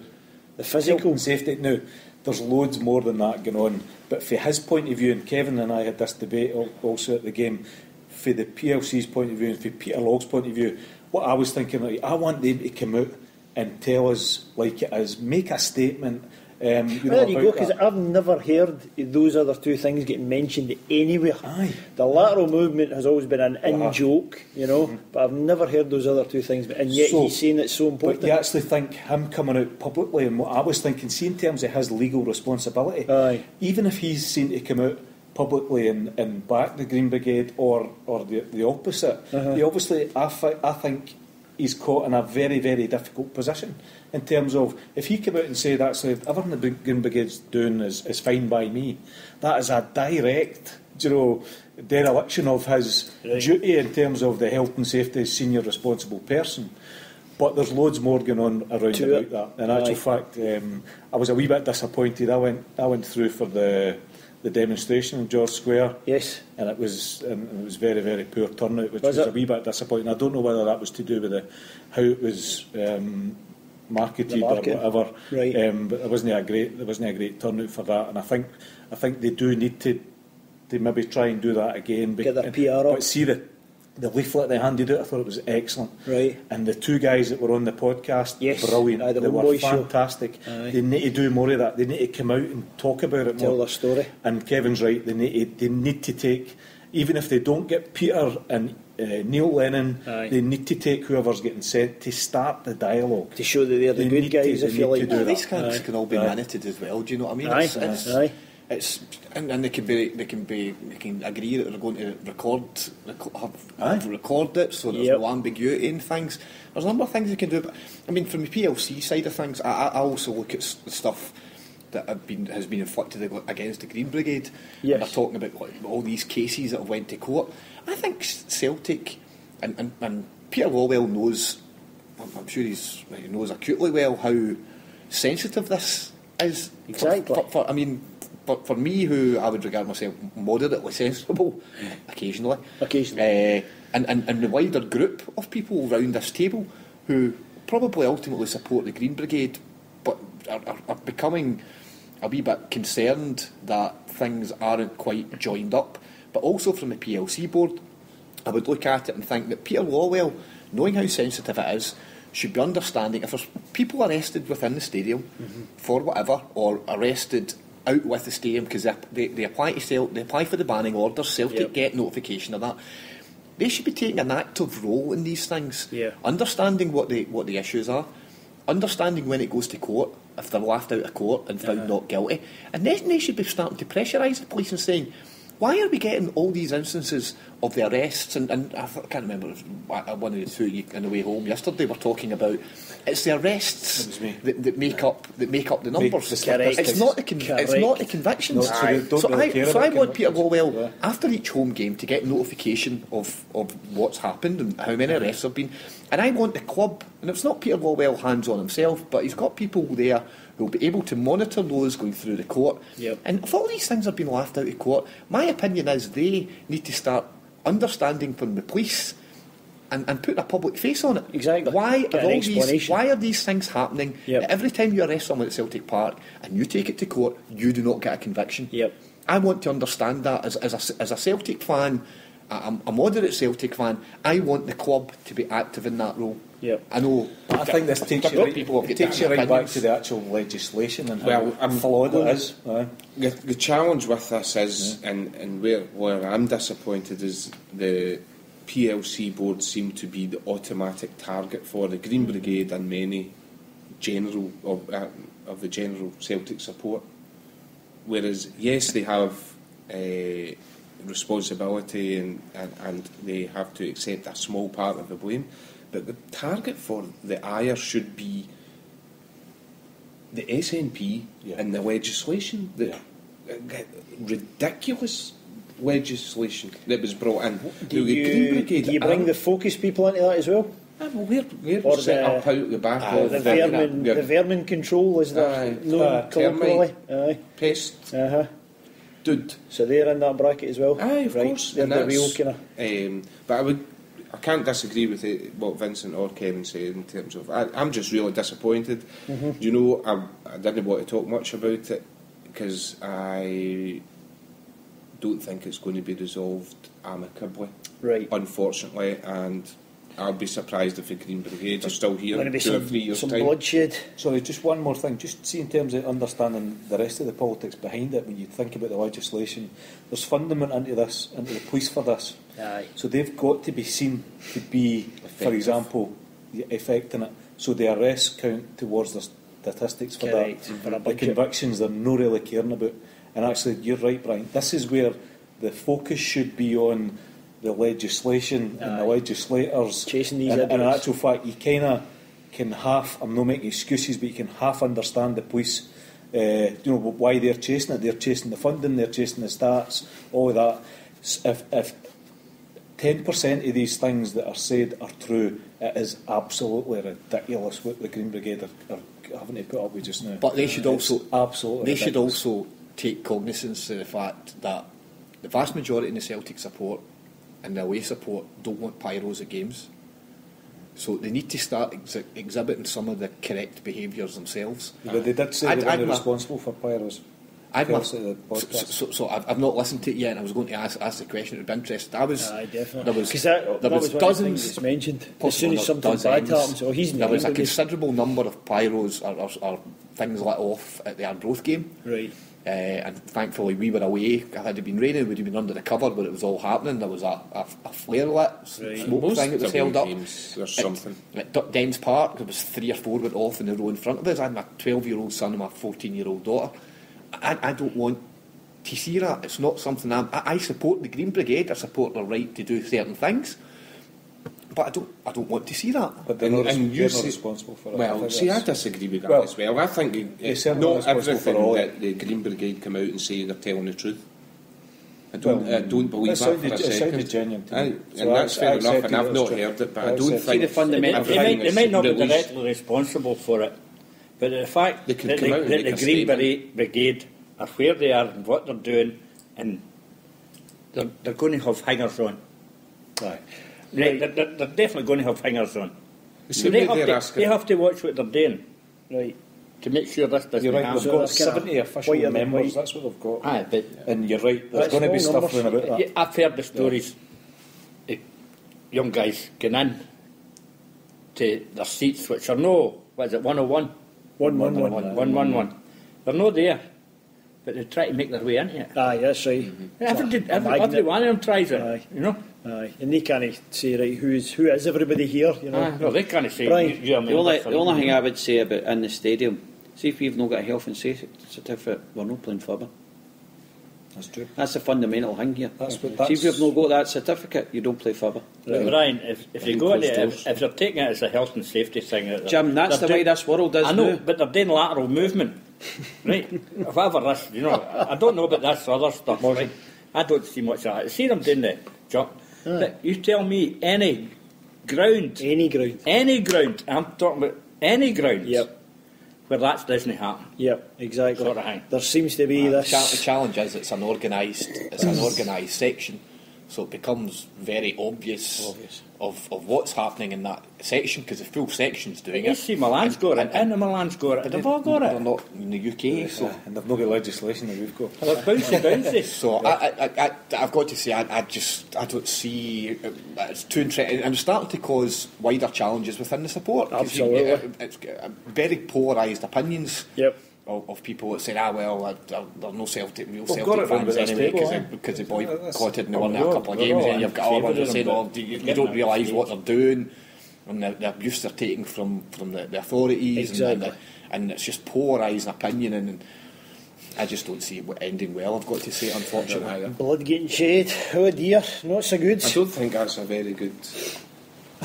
G: the
C: physical.
G: health and safety. Now, there's loads more than that going on, but from his point of view, and Kevin and I had this debate also at the game, from the PLC's point of view and from Peter Log's point of view, what I was thinking, like, I want them to come out and tell us like it is, make a statement.
C: There you go,
G: about
C: because
G: that.
C: I've never heard those other two things getting mentioned anywhere.
G: Aye.
C: The lateral movement has always been an in-joke, you know, but I've never heard those other two things. And yet
G: So-
C: he's saying it's so important.
G: But you actually think him coming out publicly, and what I was thinking, see in terms of his legal responsibility,
C: Aye.
G: even if he's seen to come out publicly and back the Green Brigade or the opposite, he obviously, I think he's caught in a very, very difficult position in terms of, if he came out and said actually everything the Green Brigade's doing is fine by me, that is a direct, you know, dereliction of his duty in terms of the health and safety senior responsible person. But there's loads more going on around
C: To
G: about that. In actual fact, I was a wee bit disappointed. I went through for the demonstration in George Square.
C: Yes.
G: And it was very, very poor turnout, which
C: Was
G: was
C: it?
G: a wee bit disappointing. I don't know whether that was to do with how it was marketed
C: The market.
G: or whatever.
C: Right.
G: But there wasn't a great turnout for that, and I think they do need to maybe try and do that again.
C: Get their PR up.
G: But see the leaflet they handed out, I thought it was excellent.
C: Right.
G: And the two guys that were on the podcast,
C: Yes.
G: brilliant.
C: Aye, the
G: They
C: Home
G: were
C: Boys show.
G: fantastic.
C: Aye.
G: They need to do more of that. They need to come out and talk about it
C: Tell
G: more.
C: their story.
G: And Kevin's right. They need to take, even if they don't get Peter and Neil Lennon,
C: Aye.
G: they need to take whoever's getting sent to start the dialogue.
C: To show that they're the
G: They
C: good
G: need
C: guys,
G: to-
C: if
G: they
C: you
G: need
C: like.
G: to do
F: Yeah,
G: that.
F: these things can all be
G: Aye.
F: minuted as well. Do you know what I mean?
C: Aye.
F: It's-
C: Aye.
F: and they can agree that they're going to have record it, so there's
C: Yep.
F: no ambiguity in things. There's a number of things they can do. But I mean, from the PLC side of things, I also look at stuff that has been inflicted against the Green Brigade.
C: Yes.
F: And they're talking about like, all these cases that have went to court. I think Celtic and Peter Lawwell knows. I'm sure he knows acutely well how sensitive this is.
C: Exactly.
F: But for me, who I would regard myself moderately sensible, occasionally, and the wider group of people around this table who probably ultimately support the Green Brigade, but are becoming a wee bit concerned that things aren't quite joined up. But also from the PLC board, I would look at it and think that Peter Lawwell, knowing how sensitive it is, should be understanding if there's people arrested within the stadium for whatever, or arrested out with the stadium because they apply for the banning orders, Celtic get notification of that. They should be taking an active role in these things, understanding what the issues are, understanding when it goes to court, if they're laughed out of court and found not guilty, and then they should be starting to pressurise the police and saying, why are we getting all these instances of the arrests? And I can't remember if one of the two on the way home yesterday were talking about it's the arrests that make up the numbers. It's not the convictions. So I want Peter Lawwell after each home game to get notification of what's happened and how many arrests have been. And I want the club, and it's not Peter Lawwell hands on himself, but he's got people there who will be able to monitor those going through the court. And if all these things have been laughed out of court, my opinion is they need to start understanding from the police and putting a public face on it.
C: Exactly.
F: Why are these things happening? Every time you arrest someone at Celtic Park and you take it to court, you do not get a conviction. I want to understand that as a Celtic fan, a moderate Celtic fan. I want the club to be active in that role. I know.
G: I think this takes you right back to the actual legislation and how flawed it is.
D: The challenge with this is, and where I'm disappointed, is the PLC board seem to be the automatic target for the Green Brigade and many general of the general Celtic support. Whereas, yes, they have responsibility and they have to accept a small part of the blame, but the target for the ire should be the SNP and the legislation, the ridiculous legislation that was brought in.
C: Do you bring the focus people into that as well?
D: We're set up out the back of
C: the vermin control, is that known colloquially?
D: Pest. Dude.
C: So they're in that bracket as well?
D: Aye, of course.
C: They're the real kind of...
D: But I can't disagree with what Vincent or Kevin said in terms of... I'm just really disappointed. You know, I didn't want to talk much about it because I don't think it's going to be resolved amicably, unfortunately, and I'll be surprised if the Green Brigade are still here in 2 or 3 years' time.
C: Bloodshed.
G: Sorry, just one more thing. Just see in terms of understanding the rest of the politics behind it, when you think about the legislation, there's fundament into this, into the police for this. So they've got to be seen to be, for example, affecting it. So the arrests count towards the statistics for that. For the convictions they're not really caring about. And actually, you're right, Brian. This is where the focus should be on the legislation and the legislators.
C: Chasing these
G: and in actual fact, you kind of can half, I'm not making excuses, but you can half understand the police, why they're chasing it. They're chasing the funding, they're chasing the stats, all of that. If 10% of these things that are said are true, it is absolutely ridiculous what the Green Brigade are having to put up with just now.
F: But they should also
G: should
F: also take cognizance of the fact that the vast majority of the Celtic support and the away support don't want pyros at games. So they need to start exhibiting some of the correct behaviours themselves.
G: But they did say they were responsible for pyros.
F: I've not listened to it yet, and I was going to ask the question. It would be interesting.
C: Definitely. There was dozens mentioned. As soon as something bad happens,
F: there was a considerable number of pyros or things let off at the Arbroath game. And thankfully we were away. Had it been raining, we'd have been under the cover where it was all happening. There was a flare lit smoke thing that was held up.
D: There's something.
F: At Dens Park, there was 3 or 4 went off in the row in front of us. I had my 12-year-old son and my 14-year-old daughter. I don't want to see that. It's not something I support the Green Brigade. I support their right to do certain things, but I don't want to see that.
G: But they're not responsible for it.
D: Well, I disagree with that as well. I think not everything that the Green Brigade come out and say they're telling the truth. I don't believe that for a second.
G: It sounded genuine to me.
D: And that's fair enough, and I've not heard it, but I don't think...
E: They might not be directly responsible for it, but the fact that the Green Brigade are where they are and what they're doing, and they're going to have hangers on. They're definitely going to have hangers on. They have to watch what they're doing. to make sure this doesn't
G: You're right,
E: happen.
G: they've got 70 official members, that's what they've got.
E: Aye, but
G: And you're right, there's
C: That's
G: going to be
C: small
G: stuff
C: numbers.
G: about that.
E: I've heard the stories of young guys going in to their seats, which are no, what is it, 101?
C: 1-1-1.
E: 1-1-1. They're not there, but they try to make their way into it.
C: Aye, that's right.
E: Every one of them tries it,
C: Aye.
E: you know.
C: Aye, and they can't say, right, who is everybody here, you know.
E: Aye, no, they can't say
C: Brian,
E: you're a
H: The only,
E: member
H: the only thing I would say about in the stadium, see if we've not got a health and safety certificate, we're not playing further.
G: That's true.
H: That's the fundamental thing here.
G: That's what-
H: See if we've not got that certificate, you don't play further.
E: Brian, if you
H: In
E: go into
H: closed
E: it,
H: doors.
E: if they're taking it as a health and safety thing,
H: Jim, that's the
E: they're
H: way
E: doing-
H: this world is
E: I know,
H: now.
E: but they're doing lateral movement, right? Whatever this, you know, I don't know about this other stuff, right? I don't see much of that. See them doing the jump. But you tell me any ground,
C: Any ground.
E: I'm talking about any grounds
C: Yep.
E: where that doesn't happen.
C: Yep, exactly.
E: Sort of thing.
C: There seems to be
F: The
C: this.
F: challenge is it's an organised section, so it becomes very obvious. Of what's happening in that section, because the full section's doing
E: You
F: it.
E: see Milan's got it, and the Milan's got it, they've all got
F: They're
E: it.
F: not in the UK, so
G: And they've not got legislation that we've got.
E: They're bouncy.
F: So I've got to say I don't see it's too interesting. I'm starting to cause wider challenges within the support. 'Cause
C: Absolutely.
F: it's very polarised opinions.
C: Yep.
F: Of people that say, well, there are no Celtic, real
G: We've got
F: Celtic
G: it round
F: fans
G: about this
F: anyway
G: table,
F: because they
G: That's-
F: boycotted and they won
G: we're
F: a
G: all-
F: couple of
G: we're
F: games,
G: all
F: and you've got
G: in
F: other ones that
G: favour
F: say,
G: of them,
F: you don't realise what they're doing and the abuse they're taking from the authorities,
C: Exactly.
F: and it's just polarising opinion, and I just don't see it ending well, I've got to say, unfortunately.
C: Blood getting shed. Oh dear, not so good.
D: I don't think that's a very good.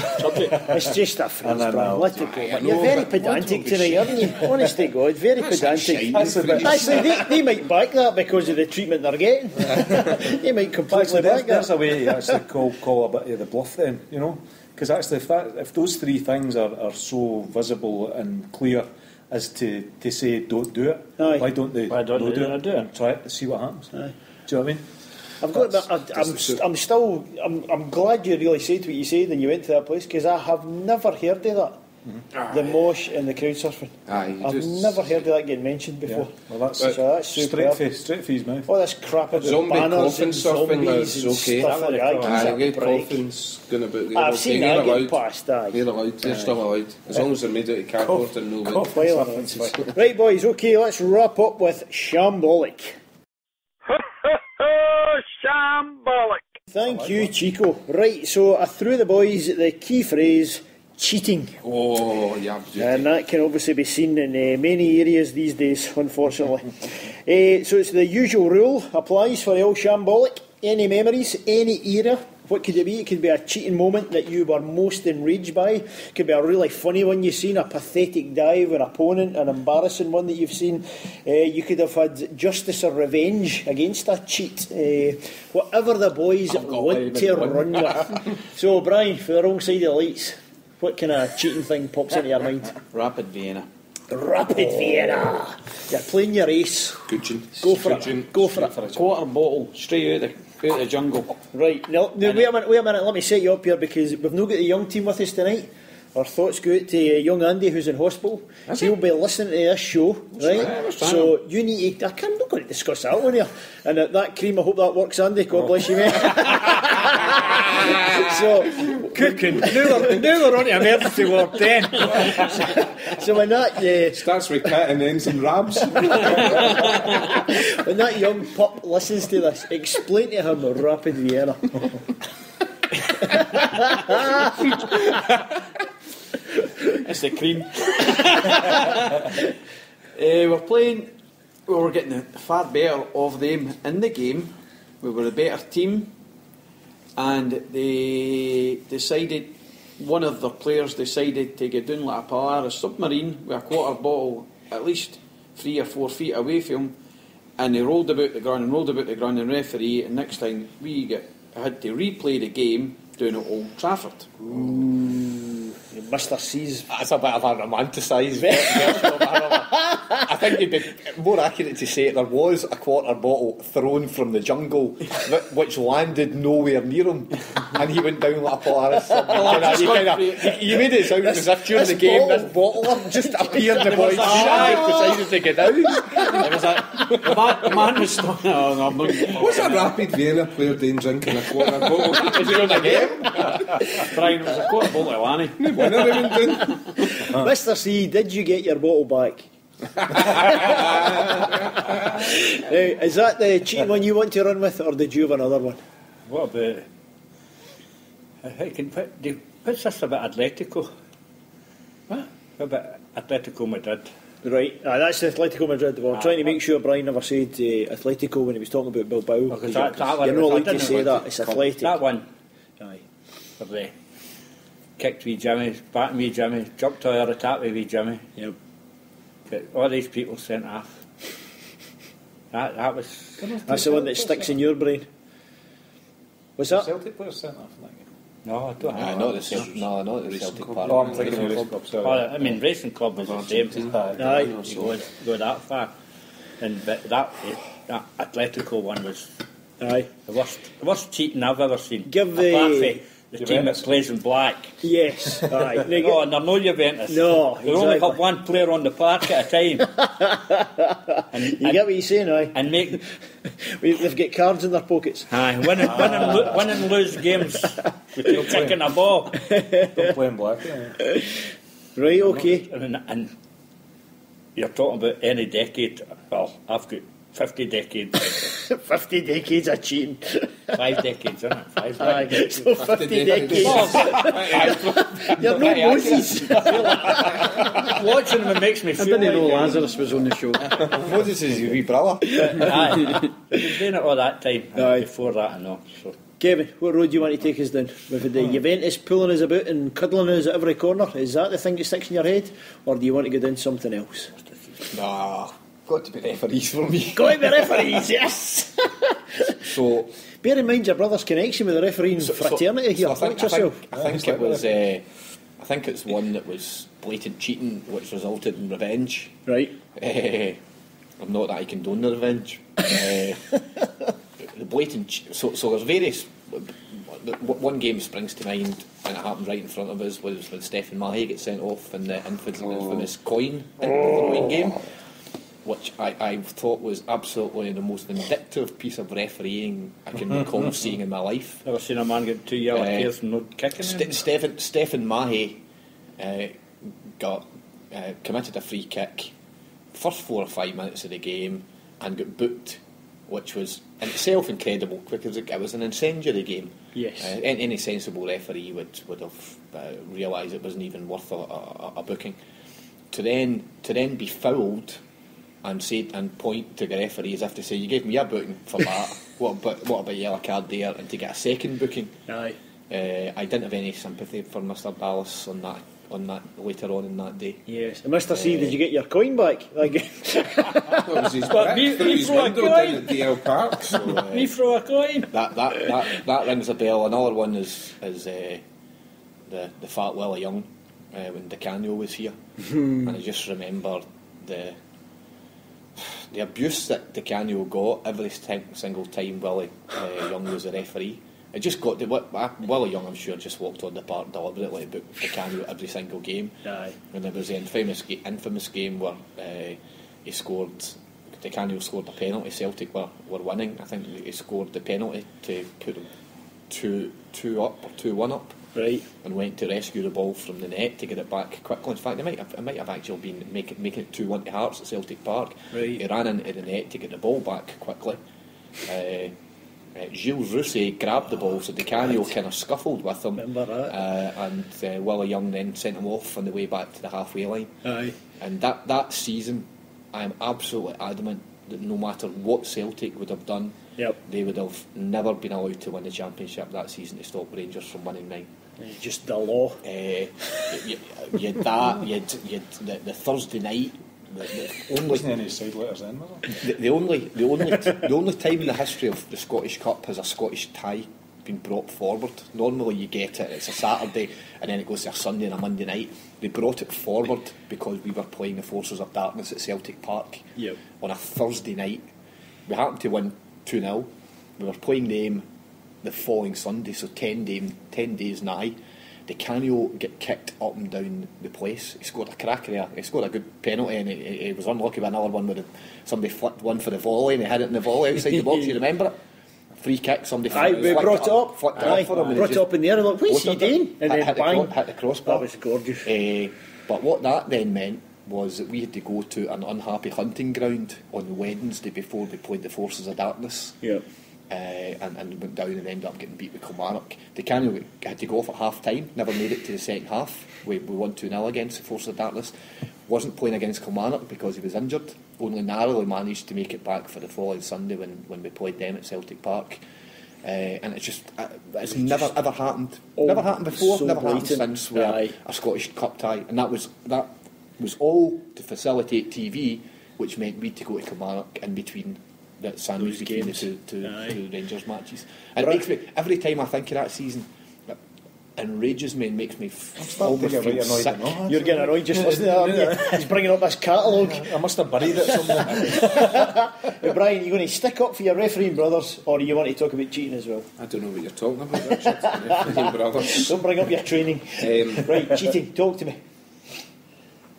C: It's just a phrase,
G: I
C: Brian.
G: know.
C: Let it go.
F: I
C: But
F: know,
C: you're very
F: but
C: pedantic
F: what will
C: tonight,
F: be
C: aren't you? Honest to God, very
F: That's
C: pedantic.
F: shite.
G: That's a bit-
C: Actually, they might back that because of the treatment they're getting. They might completely
G: Actually,
C: back
G: there's
C: that.
G: a way to actually call a bit of the bluff then, you know? Because actually if those three things are so visible and clear as to say don't do it,
C: Aye.
G: why don't they
E: Why don't
G: not
E: they
G: do
E: not
G: it
E: do it?
G: and try it to see what happens?
C: Aye.
G: Do you know what I mean?
C: I've got. I'm glad you really said what you said and you went to that place because I have never heard of that. The mosh and the crowd surfing.
D: Aye, you
C: I've
D: just-
C: never heard of that getting mentioned before.
G: Well, that's,
C: So that's
G: straight
C: superb.
G: for his mouth.
C: All this crap about
D: Zombie
C: banners
D: coffin
C: and
D: surfing
C: zombies
D: is
C: and
D: okay.
C: stuff like that.
D: Aye,
C: Gives it a
D: good
C: break.
D: coffins going about there.
C: I've seen that get passed. Aye.
D: They're allowed. They're still allowed. As long as they're made out of cardboard and no wood.
C: Well, that's fine. Right, boys. Okay, let's wrap up with shambolic.
A: Shambolic.
C: Thank you, Chico. Right, so I threw the boys the key phrase cheating.
D: Oh, yeah.
C: And that can obviously be seen in many areas these days, unfortunately. So it's the usual rule applies for all shambolic. Any memories, any era. What could it be? It could be a cheating moment that you were most enraged by. It could be a really funny one you've seen, a pathetic dive with an opponent, an embarrassing one that you've seen. You could have had justice or revenge against a cheat. Whatever the boys want to run with. So, Brian, for the wrong side of the lights, what kind of cheating thing pops into your mind?
H: Rapid Vienna.
C: Rapid Vienna. You're playing your ace. Go for it. Go for it.
H: Quarter bottle, straight out the jungle.
C: Right. Now, wait a minute. Let me set you up here because we've not got the young team with us tonight. Our thoughts go out to young Andy who's in hospital. He'll be listening to this show, right? So you need to. I'm not going to discuss that one here. And that cream, I hope that works, Andy. God bless you, mate. So
E: Cooking. Now they're on to emergency ward 10.
C: so when that
D: Starts with cat and ends in rabs.
C: when that young pup listens to this, explain to him Rapid Vienna.
H: It's the cream. We're playing. We were getting far better of them in the game. We were a better team, and they decided. One of the players decided to get down like a Polaris submarine with a quarter bottle at least 3 or 4 feet away from him, and they rolled about the ground and referee, and next time had to replay the game down at Old Trafford.
C: Mr. C's.
F: That's a bit of a romanticised version of it. I think it'd be more accurate to say there was a quarter bottle thrown from the jungle which landed nowhere near him. and he went down like a Polaris. You made it sound as if during the game this bottler just appeared in the boys' seat and decided to get down.
E: The man was still...
D: What's a rapid Vienna player doing drinking a quarter bottle?
F: During the game?
E: Brian, it was a quarter bottle of Lanny.
C: Mr. C, did you get your bottle back? Is that the cheating one you want to run with, or did you have another one?
E: What about... What's this about Atletico? What about Atletico Madrid?
C: Right, that's Atletico Madrid. Well, I'm trying to make sure Brian never said Atletico when he was talking about Bilbao.
E: Because
C: You're not allowed to say that, it's Athletic.
E: That one.
C: Aye.
E: For the kicked wee Jimmy, batting wee Jimmy, jumped to her, attacked wee Jimmy.
C: Yep.
E: Get all these people sent off. That was...
C: That's the one that sticks in your brain. What's that?
G: Celtic players sent off in that game.
E: No, I don't know.
F: Not the Celtic part.
G: Oh, I'm thinking of Racing Club, sorry.
E: I mean, Racing Club was the same.
C: Aye.
E: You go that far. And that Atletico one was
C: Aye.
E: the worst cheating I've ever seen.
C: Give
E: Apart
C: the...
E: from the team that plays in black.
C: Yes, aye.
E: No, and they're no Juventus.
C: No,
E: They only
C: exactly.
E: have one player on the park at a time.
C: You get what you're saying, aye?
E: And make...
C: They've got cards in their pockets.
E: Aye, win and lose games without kicking a ball.
G: Don't play in black. Yeah.
C: Right, okay.
E: And you're talking about any decade. Well, I've got 50 decades.
C: 50 decades of cheating.
E: 5 decades, isn't it? 5
C: Aye,
E: decades.
C: so 50 decades. You're no Moses.
E: Watching them, it makes me
H: I
E: feel
H: didn't know
E: like...
H: Lazarus was on the show.
F: Moses is your wee brother.
E: Aye. I've been doing it all that time.
C: Aye.
E: Before that, I know. So.
C: Kevin, what road do you want to take us down? With the Juventus pulling us about and cuddling us at every corner, is that the thing that sticks in your head? Or do you want to go down something else?
F: Nah, got to be referees for me.
C: Go to the referees, yes!
F: So,
C: Bear in mind your brother's connection with the refereeing fraternity here.
F: I think,
C: Watch yourself.
F: I think it was. I think it's one that was blatant cheating, which resulted in revenge.
C: Right.
F: I'm not that I condone the revenge. The blatant. So there's various. One game springs to mind, and it happened right in front of us, was when Stephen Mahey gets sent off in the infamous coin throwing game, which I thought was absolutely the most vindictive piece of refereeing I can recall seeing in my life.
E: Never seen a man get 2 yellow cards and no kicking him.
F: Stephen Mahey got committed a free kick first 4 or 5 minutes of the game and got booked, which was in itself incredible because it was an incendiary game.
C: Yes.
F: Any sensible referee would have realised it wasn't even worth a booking. To then be fouled and say and point to the referee as if to say, you gave me a booking for that. what about a yellow card there? And to get a second booking.
C: Aye.
F: I didn't have any sympathy for Mr. Dallas on that later on in that day.
C: Yes. And Mr. C, did you get your coin back?
D: That was his
E: But
D: back
E: me
D: through his
E: throw a
D: window
E: coin.
D: down at DL Park. So,
E: Me throw a coin.
F: That rings a bell. Another one is the fat Willie Young when DeCanio was here, and I just remember the abuse that DeCanio got every single time Willie Young was a referee. It just got Willie Young, I'm sure, just walked on the park deliberately about DeCanio every single game.
C: Aye.
F: And there was the infamous game where DeCanio scored a penalty. Celtic were winning. I think he scored the penalty to put them 2-1 up.
C: Right.
F: And went to rescue the ball from the net to get it back quickly. In fact, it might have actually been making it 2-1 to Hearts at Celtic Park.
C: Right.
F: He ran into the net to get the ball back quickly. Gilles Rousset grabbed the ball, so DeCanio kind of scuffled with him.
C: Remember that.
F: And Willie Young then sent him off on the way back to the halfway line.
C: Aye.
F: And that season, I am absolutely adamant that no matter what Celtic would have done,
C: Yep.
F: they would have never been allowed to win the championship that season to stop Rangers from winning 9.
C: Just the law.
F: You had that. You had the Thursday night.
G: Wasn't any side letters in, was there?
F: The only time in the history of the Scottish Cup has a Scottish tie been brought forward. Normally you get it, it's a Saturday and then it goes to a Sunday and a Monday night. They brought it forward because we were playing the Forces of Darkness at Celtic Park on a Thursday night. We happened to win 2-0. We were playing them the following Sunday, so 10 days nigh, Di Canio get kicked up and down the place. He scored a cracker there. He scored a good penalty, and he was unlucky with another one where somebody flicked one for the volley and he hit it in the volley outside the box. You remember it? Free kick, somebody
C: we brought it up.
F: Flicked it up for him.
C: Brought it up in the air, like, what's he doing? And then bang.
F: Hit the crossbar.
C: That was gorgeous.
F: But what that then meant was that we had to go to an unhappy hunting ground on the Wednesday before we played the Forces of Darkness.
C: Yeah.
F: And went down and ended up getting beat with Kilmarnock. Di Canio had to go off at half time, never made it to the second half. We won 2-0 against the Forces of Darkness. Wasn't playing against Kilmarnock because he was injured. Only narrowly managed to make it back for the following Sunday when we played them at Celtic Park. And it's never ever happened. Never happened before,
C: so
F: never happened
C: blatant.
F: since a Scottish Cup tie. And that was all to facilitate TV, which meant we had to go to Kilmarnock in between that sandwich between the two Rangers matches. And it makes me, every time I think of that season, it enrages me and makes me almost feel sick.
C: You're getting annoyed just listening to that, aren't you? He's bringing up this catalogue.
G: I must have buried it somewhere.
C: But Brian, you going to stick up for your refereeing brothers, or you want to talk about cheating as well?
D: I don't know what you're talking about, Richard. Refereeing brothers.
C: Don't bring up your training. Right, cheating, talk to me.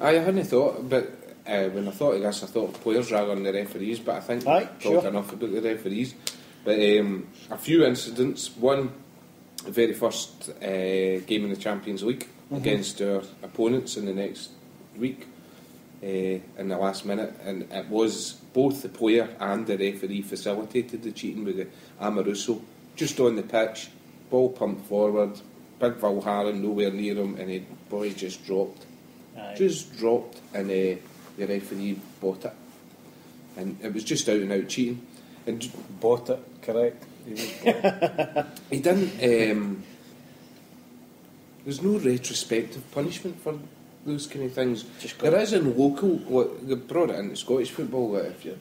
D: I hadn't thought, but when I thought of this, I thought of players rather than the referees, but I think
C: Aye,
D: we've
C: sure.
D: talked enough about the referees. But a few incidents. One, the very first game in the Champions League against our opponents in the next week, in the last minute, and it was both the player and the referee facilitated the cheating with the Amoruso, just on the pitch, ball pumped forward, big Valharan nowhere near him, and the boy just dropped. Just dropped, and the referee bought it, and it was just out and out cheating. And
G: Bought it, correct.
D: he didn't. There's no retrospective punishment for those kind of things. There is in local. They brought it into Scottish football that if you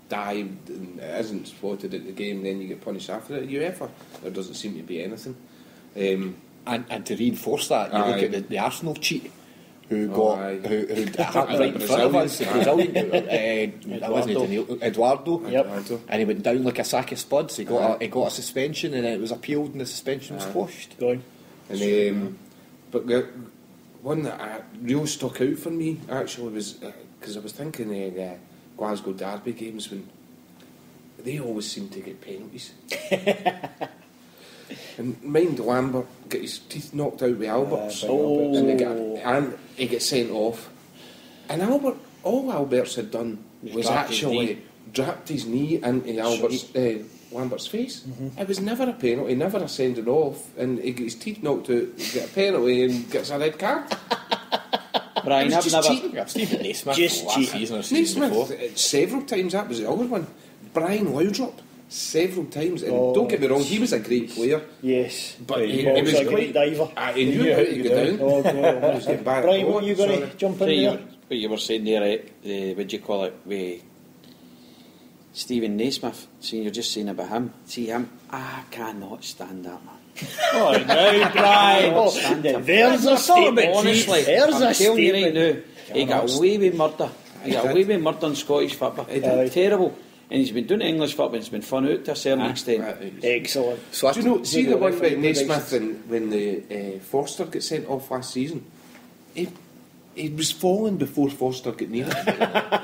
D: dived and it isn't spotted at the game, then you get punished after it. UEFA, there doesn't seem to be anything.
F: And to reinforce that, you look at the Arsenal cheat. Who happened right in front of us? The Brazilian, that wasn't Eduardo.
C: Yep.
F: And he went down like a sack of spuds. He got a suspension, and then it was appealed, and the suspension was quashed.
D: And but the one that really stuck out for me actually was because I was thinking the Glasgow Derby games when they always seem to get penalties. And mind Lambert get his teeth knocked out with Alberts, and he gets sent off. And all Alberts had done was actually dropped his knee into Lambert's face. It was never a penalty, never a sending off, and he gets his teeth knocked out, get a penalty, and gets a red card.
H: Brian,
D: it was just cheating.
F: Stephen Naismith
C: Just
F: last
C: cheating.
F: season or season before.
D: Several times, that was the other one. Brian Laudrup. Several times, and don't get me wrong, he was a great player.
C: Yes,
D: but he
C: was
D: was
C: a great diver.
D: He knew how to go down.
C: Oh, God. Brian, what are you going to jump in there?
H: What you were saying there, what do you call it, with Stephen Naismith, you're just saying about him. See him, I cannot stand that man.
C: Oh, no, Brian. There's a statement.
H: Honestly,
C: There's
H: I'm
C: a
H: telling you right
C: statement.
H: now, he got away with murder. He got away with murder in Scottish football. Terrible. And he's been doing it in English football, it's been fun out to a certain extent.
C: Excellent.
D: So do you know, see the one with Naismith when the Forster got sent off last season? He was falling before Forster got near him.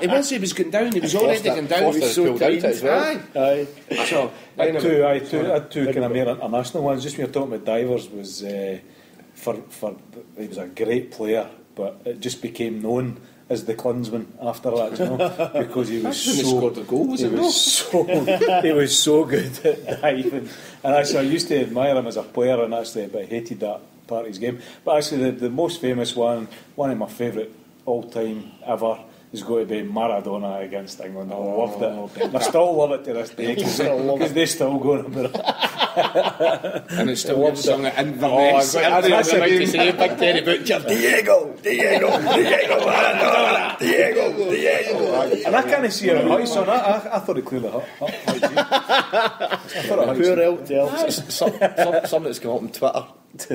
D: He was going down, he was already going down. He was so tight as well.
C: Aye.
D: So,
G: I had two kind of more international ones. Just when you're talking about divers, was for he was a great player, but it just became known as the Clunsman after that, you know, because he was
D: he scored the goal, was it?
G: He was so good at diving, and actually I used to admire him as a player, and actually but I hated that part of his game. But actually the most famous one of my favourite all time ever is going to be Maradona against England. I loved it. And I still love it to this day because they still going about it.
D: And it's still getting sung at Inverness.
F: That's about to say Big Terry Butcher. Diego, Maradona, Diego.
G: And I can't see it high, son. I thought it clearly hurt.
C: Poor old Del.
F: Something that's come up on Twitter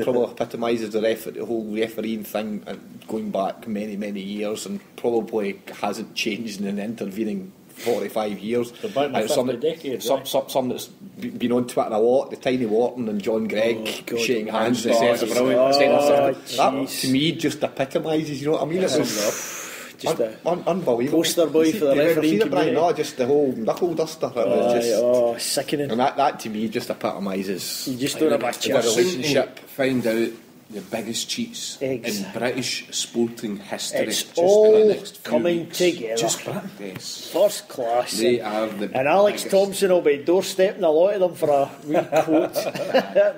F: probably epitomises the whole refereeing thing, and going back many years, and probably hasn't changed in an intervening 45 years.
E: About my
F: And it's something,
E: fifth decade,
F: something that's been on Twitter a lot. The Tiny Wharton and John Gregg shaking hands.
H: Oh,
F: That to me just epitomises. You know what I mean? It was
C: Just a
F: unbelievable.
C: poster boy for the refereeing community.
F: No, just the whole knuckle duster. It was just,
C: sickening.
F: and that to me just epitomises.
C: You just don't have a
F: the
C: chance.
F: relationship.
D: Find out the biggest cheats
C: Eggs.
D: in British sporting history.
C: It's
D: just in the
C: all
D: next few
C: coming
D: weeks.
C: together.
D: Just yes.
C: First class.
D: They are the
C: And Alex
D: biggest.
C: Thompson will be doorstepping a lot of them for a wee quote.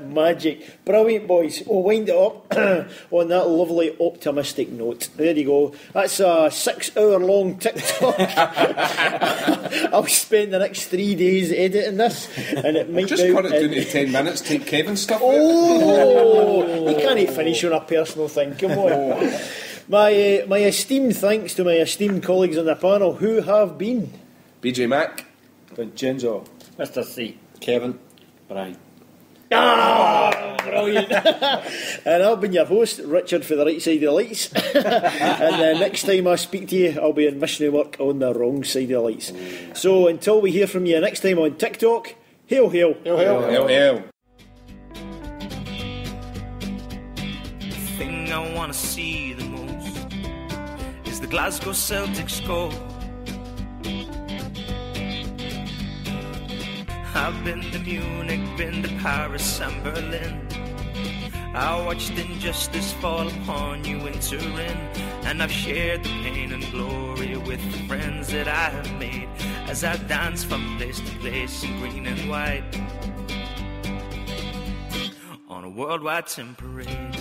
C: Magic. Brilliant, boys. We'll wind it up on that lovely optimistic note. There you go. That's a 6-hour-long TikTok. I'll spend the next 3 days editing this, and it might
D: Just
C: be
D: cut it
C: out
D: down to 10 minutes, take Kevin's stuff out.
C: Oh, you can't finish on a personal thing. Come on. My esteemed thanks to my esteemed colleagues on the panel who have been
D: BJ Mack.
G: Vincenzo.
E: Mr. C.
F: Kevin.
E: Brian.
C: Brilliant. And I've been your host, Richard, for the right side of the lights. And next time I speak to you, I'll be in missionary work on the wrong side of the lights. So until we hear from you next time on Tic Talk, hail, hail.
F: Hail, hail.
D: Hail, hail.
A: The thing I want to see the most is the Glasgow Celtic score. I've been to Munich, been to Paris and Berlin. I watched injustice fall upon you in Turin, and I've shared the pain and glory with the friends that I have made as I dance from place to place in green and white on a worldwide tin parade.